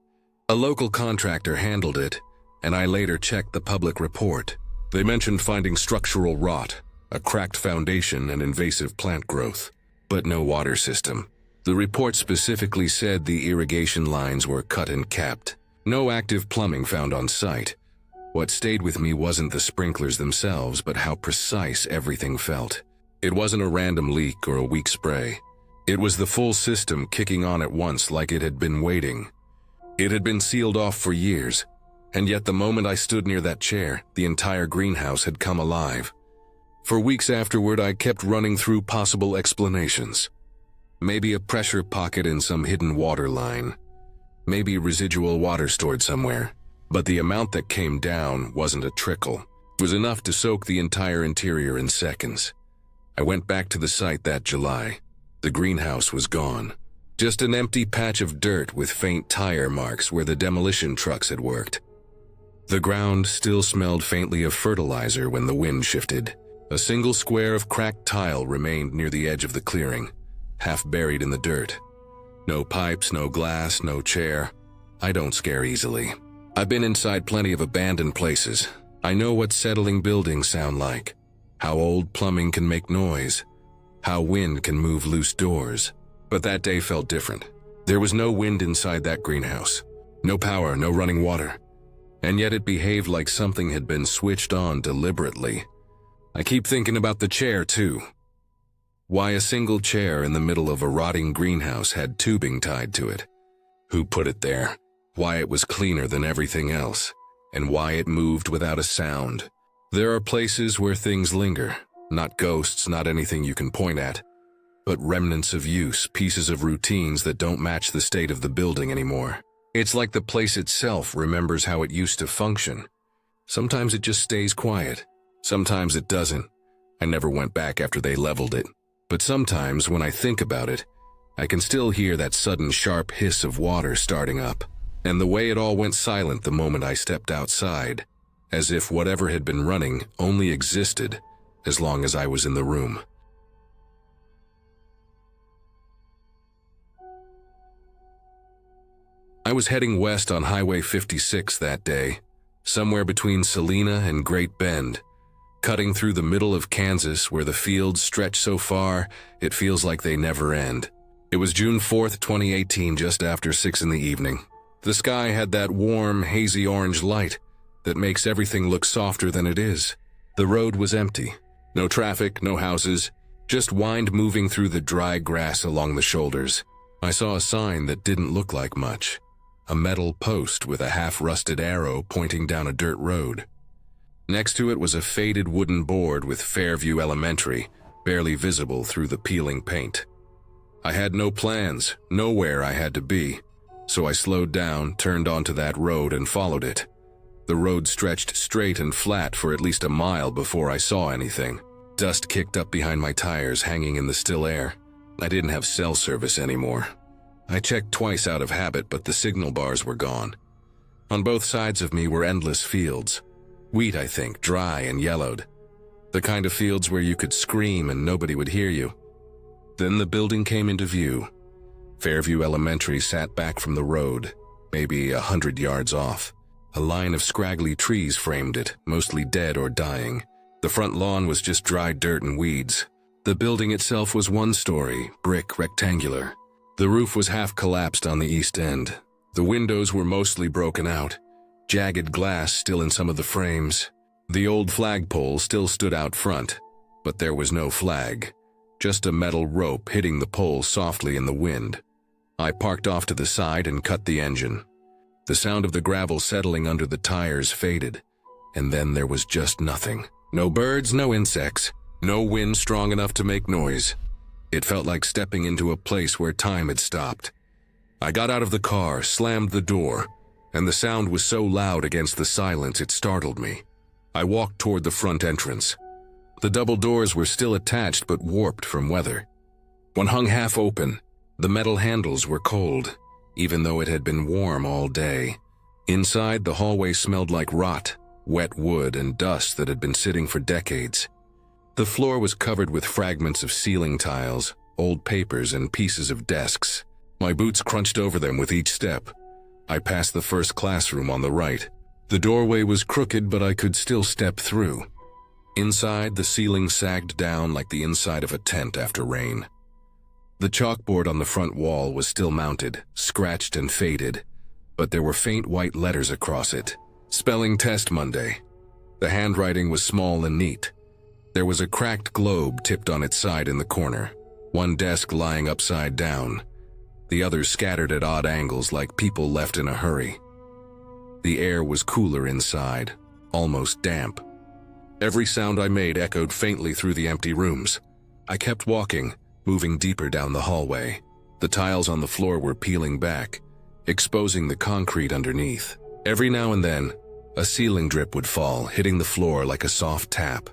A local contractor handled it, and I later checked the public report. They mentioned finding structural rot, a cracked foundation and invasive plant growth, but no water system. The report specifically said the irrigation lines were cut and capped. No active plumbing found on site. What stayed with me wasn't the sprinklers themselves, but how precise everything felt. It wasn't a random leak or a weak spray. It was the full system kicking on at once like it had been waiting. It had been sealed off for years, and yet the moment I stood near that chair, the entire greenhouse had come alive. For weeks afterward, I kept running through possible explanations. Maybe a pressure pocket in some hidden water line. Maybe residual water stored somewhere. But the amount that came down wasn't a trickle. It was enough to soak the entire interior in seconds. I went back to the site that July. The greenhouse was gone. Just an empty patch of dirt with faint tire marks where the demolition trucks had worked. The ground still smelled faintly of fertilizer when the wind shifted. A single square of cracked tile remained near the edge of the clearing, half buried in the dirt. No pipes, no glass, no chair. I don't scare easily. I've been inside plenty of abandoned places. I know what settling buildings sound like, how old plumbing can make noise, how wind can move loose doors. But that day felt different. There was no wind inside that greenhouse. No power, no running water. And yet it behaved like something had been switched on deliberately. I keep thinking about the chair, too. Why a single chair in the middle of a rotting greenhouse had tubing tied to it? Who put it there? Why it was cleaner than everything else? And why it moved without a sound? There are places where things linger. Not ghosts, not anything you can point at. But remnants of use, pieces of routines that don't match the state of the building anymore. It's like the place itself remembers how it used to function. Sometimes it just stays quiet. Sometimes it doesn't. I never went back after they leveled it. But sometimes, when I think about it, I can still hear that sudden sharp hiss of water starting up. And the way it all went silent the moment I stepped outside, as if whatever had been running only existed as long as I was in the room. I was heading west on Highway 56 that day, somewhere between Salina and Great Bend, cutting through the middle of Kansas where the fields stretch so far it feels like they never end. It was June 4th, 2018, just after 6 in the evening. The sky had that warm, hazy orange light that makes everything look softer than it is. The road was empty. No traffic, no houses, just wind moving through the dry grass along the shoulders. I saw a sign that didn't look like much. A metal post with a half-rusted arrow pointing down a dirt road. Next to it was a faded wooden board with Fairview Elementary, barely visible through the peeling paint. I had no plans, nowhere I had to be, so I slowed down, turned onto that road and followed it. The road stretched straight and flat for at least a mile before I saw anything. Dust kicked up behind my tires, hanging in the still air. I didn't have cell service anymore. I checked twice out of habit, but the signal bars were gone. On both sides of me were endless fields. Wheat, I think, dry and yellowed. The kind of fields where you could scream and nobody would hear you. Then the building came into view. Fairview Elementary sat back from the road, maybe 100 yards off. A line of scraggly trees framed it, mostly dead or dying. The front lawn was just dry dirt and weeds. The building itself was one story, brick, rectangular. The roof was half collapsed on the east end. The windows were mostly broken out, jagged glass still in some of the frames. The old flagpole still stood out front, but there was no flag, just a metal rope hitting the pole softly in the wind. I parked off to the side and cut the engine. The sound of the gravel settling under the tires faded, and then there was just nothing. No birds, no insects, no wind strong enough to make noise. It felt like stepping into a place where time had stopped. I got out of the car, slammed the door, and the sound was so loud against the silence it startled me. I walked toward the front entrance. The double doors were still attached but warped from weather. One hung half open. The metal handles were cold, even though it had been warm all day. Inside, the hallway smelled like rot, wet wood, and dust that had been sitting for decades. The floor was covered with fragments of ceiling tiles, old papers, and pieces of desks. My boots crunched over them with each step. I passed the first classroom on the right. The doorway was crooked, but I could still step through. Inside, the ceiling sagged down like the inside of a tent after rain. The chalkboard on the front wall was still mounted, scratched and faded, but there were faint white letters across it. Spelling test Monday. The handwriting was small and neat. There was a cracked globe tipped on its side in the corner, one desk lying upside down, the others scattered at odd angles like people left in a hurry. The air was cooler inside, almost damp. Every sound I made echoed faintly through the empty rooms. I kept walking, moving deeper down the hallway. The tiles on the floor were peeling back, exposing the concrete underneath. Every now and then, a ceiling drip would fall, hitting the floor like a soft tap.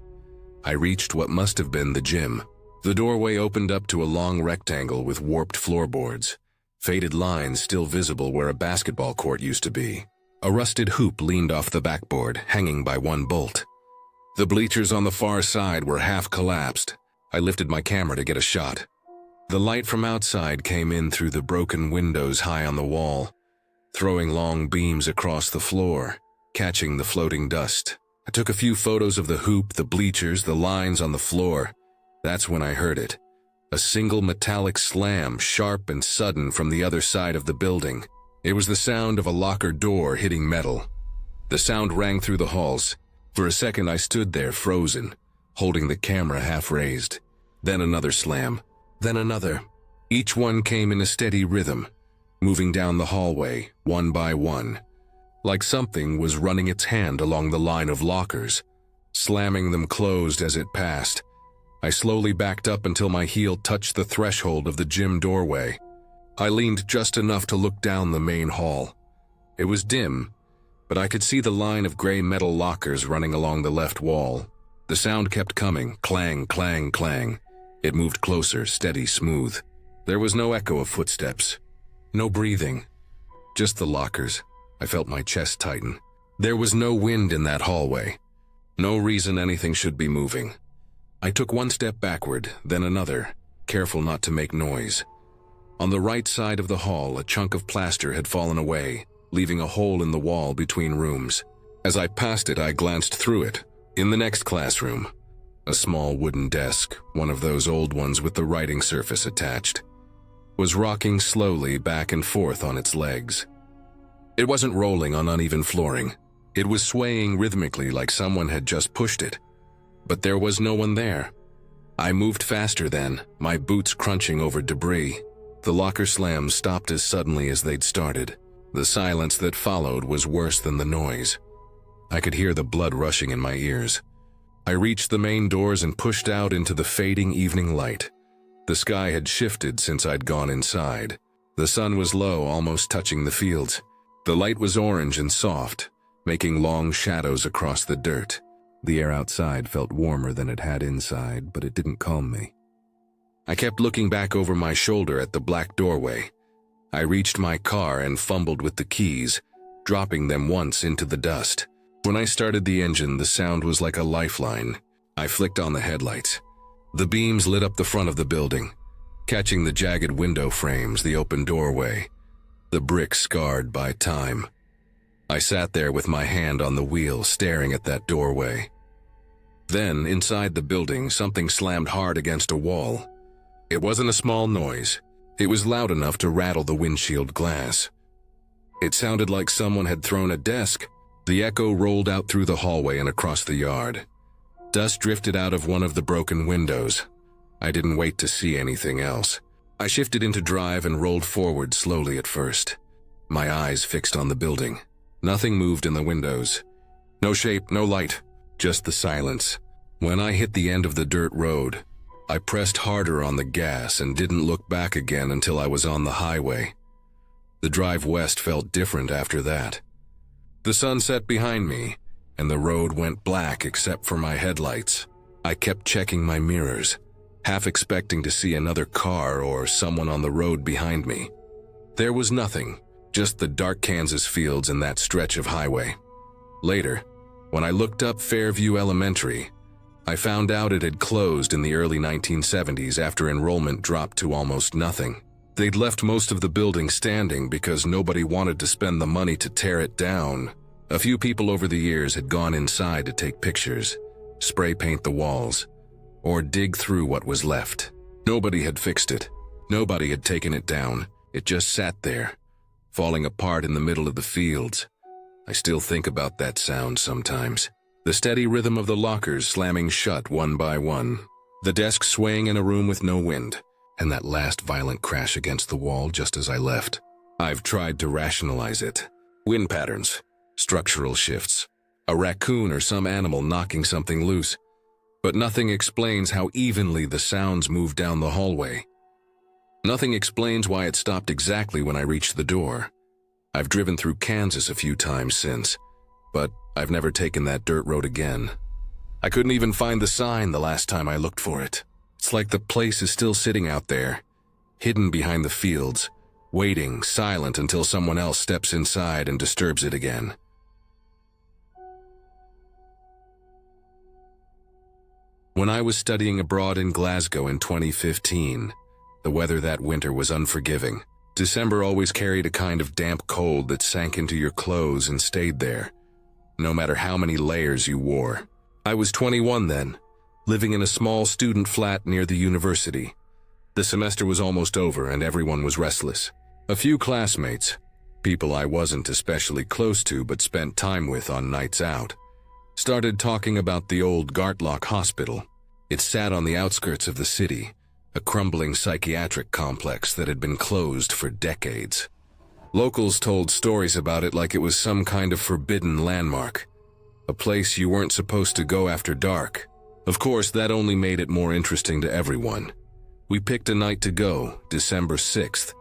I reached what must have been the gym. The doorway opened up to a long rectangle with warped floorboards, faded lines still visible where a basketball court used to be. A rusted hoop leaned off the backboard, hanging by one bolt. The bleachers on the far side were half collapsed. I lifted my camera to get a shot. The light from outside came in through the broken windows high on the wall, throwing long beams across the floor, catching the floating dust. I took a few photos of the hoop, the bleachers, the lines on the floor. That's when I heard it. A single metallic slam, sharp and sudden from the other side of the building. It was the sound of a locker door hitting metal. The sound rang through the halls. For a second I stood there frozen, holding the camera half raised. Then another slam, then another. Each one came in a steady rhythm, moving down the hallway, one by one, like something was running its hand along the line of lockers, slamming them closed as it passed. I slowly backed up until my heel touched the threshold of the gym doorway. I leaned just enough to look down the main hall. It was dim, but I could see the line of gray metal lockers running along the left wall. The sound kept coming, clang, clang, clang. It moved closer, steady, smooth. There was no echo of footsteps, no breathing, just the lockers. I felt my chest tighten. There was no wind in that hallway. No reason anything should be moving. I took one step backward, then another, careful not to make noise. On the right side of the hall, a chunk of plaster had fallen away, leaving a hole in the wall between rooms. As I passed it, I glanced through it. In the next classroom, a small wooden desk, one of those old ones with the writing surface attached, was rocking slowly back and forth on its legs. It wasn't rolling on uneven flooring. It was swaying rhythmically like someone had just pushed it. But there was no one there. I moved faster then, my boots crunching over debris. The locker slams stopped as suddenly as they'd started. The silence that followed was worse than the noise. I could hear the blood rushing in my ears. I reached the main doors and pushed out into the fading evening light. The sky had shifted since I'd gone inside. The sun was low, almost touching the fields. The light was orange and soft, making long shadows across the dirt. The air outside felt warmer than it had inside, but it didn't calm me. I kept looking back over my shoulder at the black doorway. I reached my car and fumbled with the keys, dropping them once into the dust. When I started the engine, the sound was like a lifeline. I flicked on the headlights. The beams lit up the front of the building, catching the jagged window frames, the open doorway, the bricks scarred by time. I sat there with my hand on the wheel, staring at that doorway. Then, inside the building, something slammed hard against a wall. It wasn't a small noise. It was loud enough to rattle the windshield glass. It sounded like someone had thrown a desk. The echo rolled out through the hallway and across the yard. Dust drifted out of one of the broken windows. I didn't wait to see anything else. I shifted into drive and rolled forward slowly at first, my eyes fixed on the building. Nothing moved in the windows. No shape, no light, just the silence. When I hit the end of the dirt road, I pressed harder on the gas and didn't look back again until I was on the highway. The drive west felt different after that. The sun set behind me, and the road went black except for my headlights. I kept checking my mirrors, half expecting to see another car or someone on the road behind me. There was nothing, just the dark Kansas fields and that stretch of highway. Later, when I looked up Fairview Elementary, I found out it had closed in the early 1970s after enrollment dropped to almost nothing. They'd left most of the building standing because nobody wanted to spend the money to tear it down. A few people over the years had gone inside to take pictures, spray paint the walls, or dig through what was left. Nobody had fixed it. Nobody had taken it down. It just sat there, falling apart in the middle of the fields. I still think about that sound sometimes. The steady rhythm of the lockers slamming shut one by one, the desk swaying in a room with no wind, and that last violent crash against the wall just as I left. I've tried to rationalize it. Wind patterns, structural shifts, a raccoon or some animal knocking something loose, but nothing explains how evenly the sounds moved down the hallway. Nothing explains why it stopped exactly when I reached the door. I've driven through Kansas a few times since, but I've never taken that dirt road again. I couldn't even find the sign the last time I looked for it. It's like the place is still sitting out there, hidden behind the fields, waiting, silent until someone else steps inside and disturbs it again. When I was studying abroad in Glasgow in 2015, the weather that winter was unforgiving. December always carried a kind of damp cold that sank into your clothes and stayed there, no matter how many layers you wore. I was 21 then, living in a small student flat near the university. The semester was almost over and everyone was restless. A few classmates, people I wasn't especially close to but spent time with on nights out, started talking about the old Gartlock Hospital. It sat on the outskirts of the city, a crumbling psychiatric complex that had been closed for decades. Locals told stories about it like it was some kind of forbidden landmark, a place you weren't supposed to go after dark. Of course, that only made it more interesting to everyone. We picked a night to go, December 6th.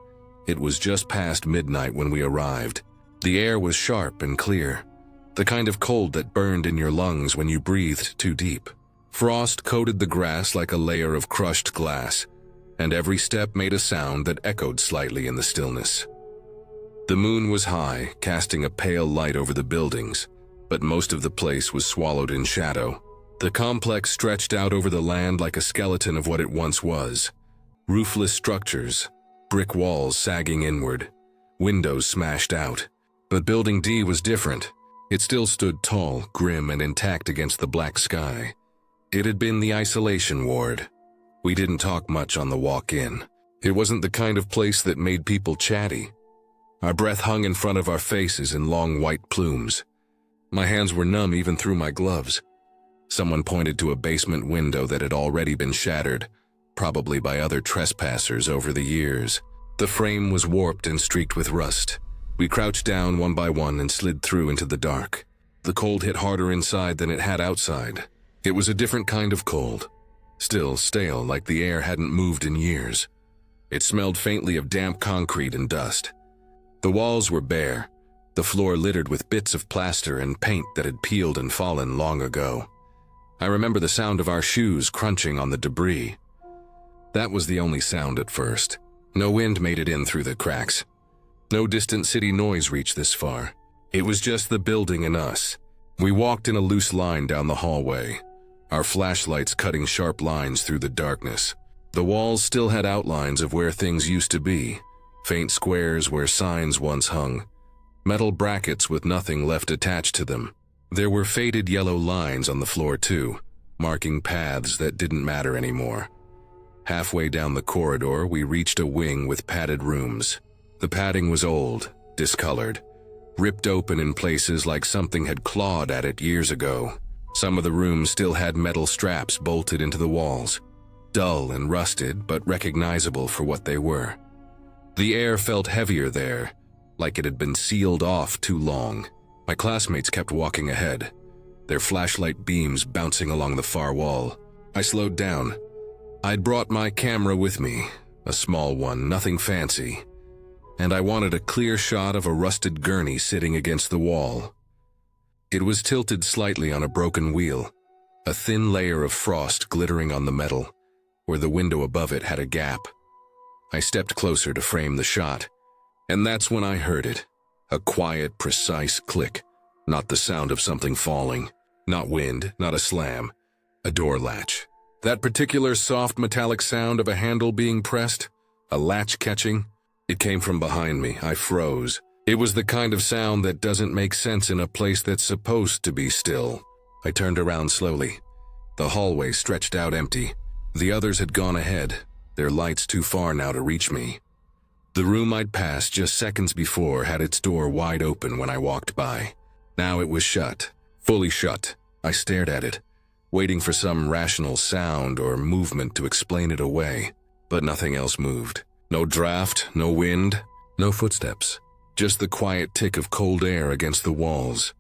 It was just past midnight when we arrived. The air was sharp and clear, the kind of cold that burned in your lungs when you breathed too deep. Frost coated the grass like a layer of crushed glass, and every step made a sound that echoed slightly in the stillness. The moon was high, casting a pale light over the buildings, but most of the place was swallowed in shadow. The complex stretched out over the land like a skeleton of what it once was. Roofless structures, brick walls sagging inward, windows smashed out. But Building D was different. It still stood tall, grim, and intact against the black sky. It had been the isolation ward. We didn't talk much on the walk in. It wasn't the kind of place that made people chatty. Our breath hung in front of our faces in long white plumes. My hands were numb even through my gloves. Someone pointed to a basement window that had already been shattered, probably by other trespassers over the years. The frame was warped and streaked with rust. We crouched down one by one and slid through into the dark. The cold hit harder inside than it had outside. It was a different kind of cold, still stale like the air hadn't moved in years. It smelled faintly of damp concrete and dust. The walls were bare, the floor littered with bits of plaster and paint that had peeled and fallen long ago. I remember the sound of our shoes crunching on the debris. That was the only sound at first. No wind made it in through the cracks. No distant city noise reached this far. It was just the building and us. We walked in a loose line down the hallway, our flashlights cutting sharp lines through the darkness. The walls still had outlines of where things used to be, faint squares where signs once hung, metal brackets with nothing left attached to them. There were faded yellow lines on the floor too, marking paths that didn't matter anymore. Halfway down the corridor, we reached a wing with padded rooms. The padding was old, discolored, ripped open in places like something had clawed at it years ago. Some of the rooms still had metal straps bolted into the walls, dull and rusted but recognizable for what they were. The air felt heavier there, like it had been sealed off too long. My classmates kept walking ahead, their flashlight beams bouncing along the far wall. I slowed down. I'd brought my camera with me, a small one, nothing fancy, and I wanted a clear shot of a rusted gurney sitting against the wall. It was tilted slightly on a broken wheel, a thin layer of frost glittering on the metal, where the window above it had a gap. I stepped closer to frame the shot, and that's when I heard it. A quiet, precise click, not the sound of something falling, not wind, not a slam, a door latch. That particular soft metallic sound of a handle being pressed, a latch catching, it came from behind me. I froze. It was the kind of sound that doesn't make sense in a place that's supposed to be still. I turned around slowly. The hallway stretched out empty. The others had gone ahead, their lights too far now to reach me. The room I'd passed just seconds before had its door wide open when I walked by. Now it was shut, fully shut. I stared at it, waiting for some rational sound or movement to explain it away, but nothing else moved. No draft, no wind, no footsteps. Just the quiet tick of cold air against the walls,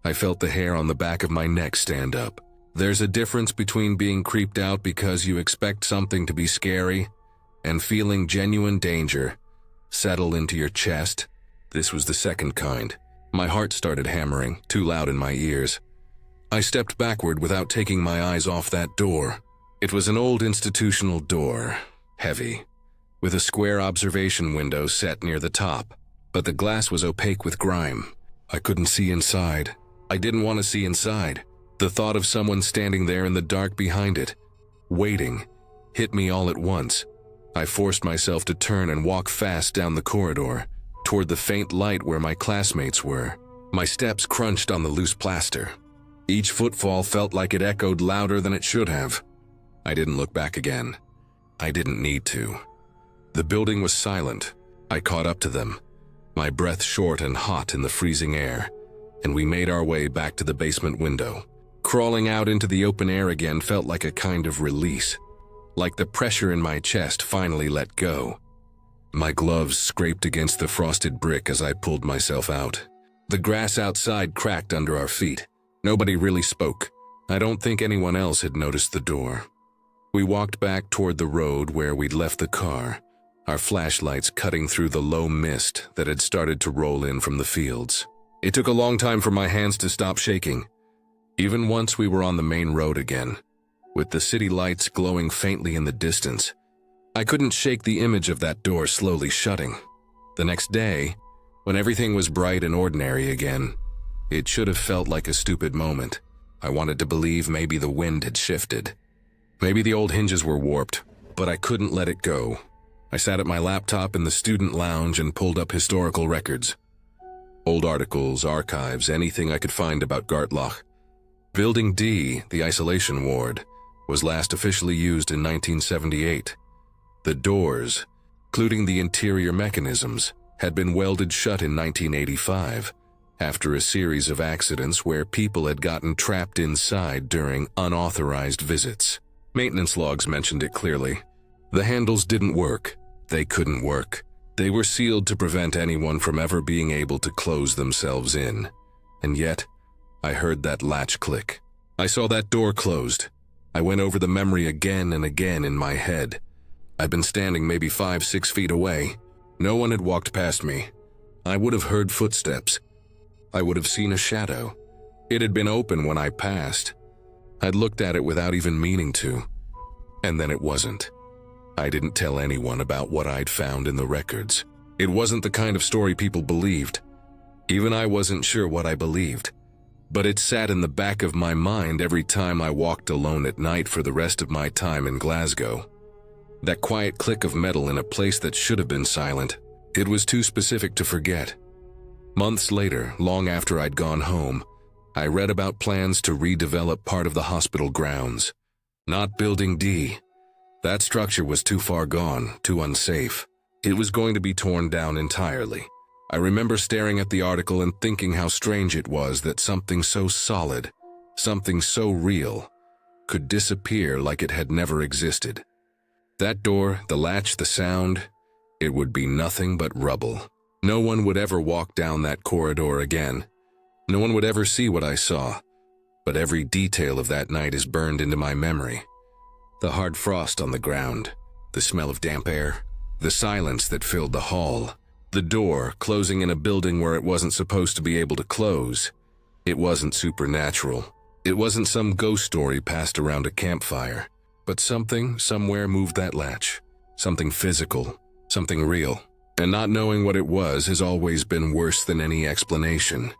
I felt the hair on the back of my neck stand up. There's a difference between being creeped out because you expect something to be scary and feeling genuine danger settle into your chest. This was the second kind. My heart started hammering, too loud in my ears. I stepped backward without taking my eyes off that door. It was an old institutional door, heavy, with a square observation window set near the top, but the glass was opaque with grime. I couldn't see inside. I didn't want to see inside. The thought of someone standing there in the dark behind it, waiting, hit me all at once. I forced myself to turn and walk fast down the corridor, toward the faint light where my classmates were. My steps crunched on the loose plaster. Each footfall felt like it echoed louder than it should have. I didn't look back again. I didn't need to. The building was silent. I caught up to them, my breath short and hot in the freezing air, and we made our way back to the basement window. Crawling out into the open air again felt like a kind of release, like the pressure in my chest finally let go. My gloves scraped against the frosted brick as I pulled myself out. The grass outside cracked under our feet. Nobody really spoke. I don't think anyone else had noticed the door. We walked back toward the road where we'd left the car, our flashlights cutting through the low mist that had started to roll in from the fields. It took a long time for my hands to stop shaking. Even once we were on the main road again, with the city lights glowing faintly in the distance, I couldn't shake the image of that door slowly shutting. The next day, when everything was bright and ordinary again, it should have felt like a stupid moment. I wanted to believe maybe the wind had shifted. Maybe the old hinges were warped, but I couldn't let it go. I sat at my laptop in the student lounge and pulled up historical records. Old articles, archives, anything I could find about Gartloch. Building D, the isolation ward, was last officially used in 1978. The doors, including the interior mechanisms, had been welded shut in 1985, after a series of accidents where people had gotten trapped inside during unauthorized visits. Maintenance logs mentioned it clearly. The handles didn't work. They couldn't work. They were sealed to prevent anyone from ever being able to close themselves in. And yet, I heard that latch click. I saw that door closed. I went over the memory again and again in my head. I'd been standing maybe 5-6 feet away. No one had walked past me. I would have heard footsteps. I would have seen a shadow. It had been open when I passed. I'd looked at it without even meaning to. And then it wasn't. I didn't tell anyone about what I'd found in the records. It wasn't the kind of story people believed. Even I wasn't sure what I believed. But it sat in the back of my mind every time I walked alone at night for the rest of my time in Glasgow. That quiet click of metal in a place that should have been silent. It was too specific to forget. Months later, long after I'd gone home, I read about plans to redevelop part of the hospital grounds. Not Building D. That structure was too far gone, too unsafe. It was going to be torn down entirely. I remember staring at the article and thinking how strange it was that something so solid, something so real, could disappear like it had never existed. That door, the latch, the sound, it would be nothing but rubble. No one would ever walk down that corridor again. No one would ever see what I saw, but every detail of that night is burned into my memory. The hard frost on the ground, the smell of damp air, the silence that filled the hall, the door closing in a building where it wasn't supposed to be able to close. It wasn't supernatural. It wasn't some ghost story passed around a campfire, but something somewhere moved that latch. Something physical, something real. And not knowing what it was has always been worse than any explanation.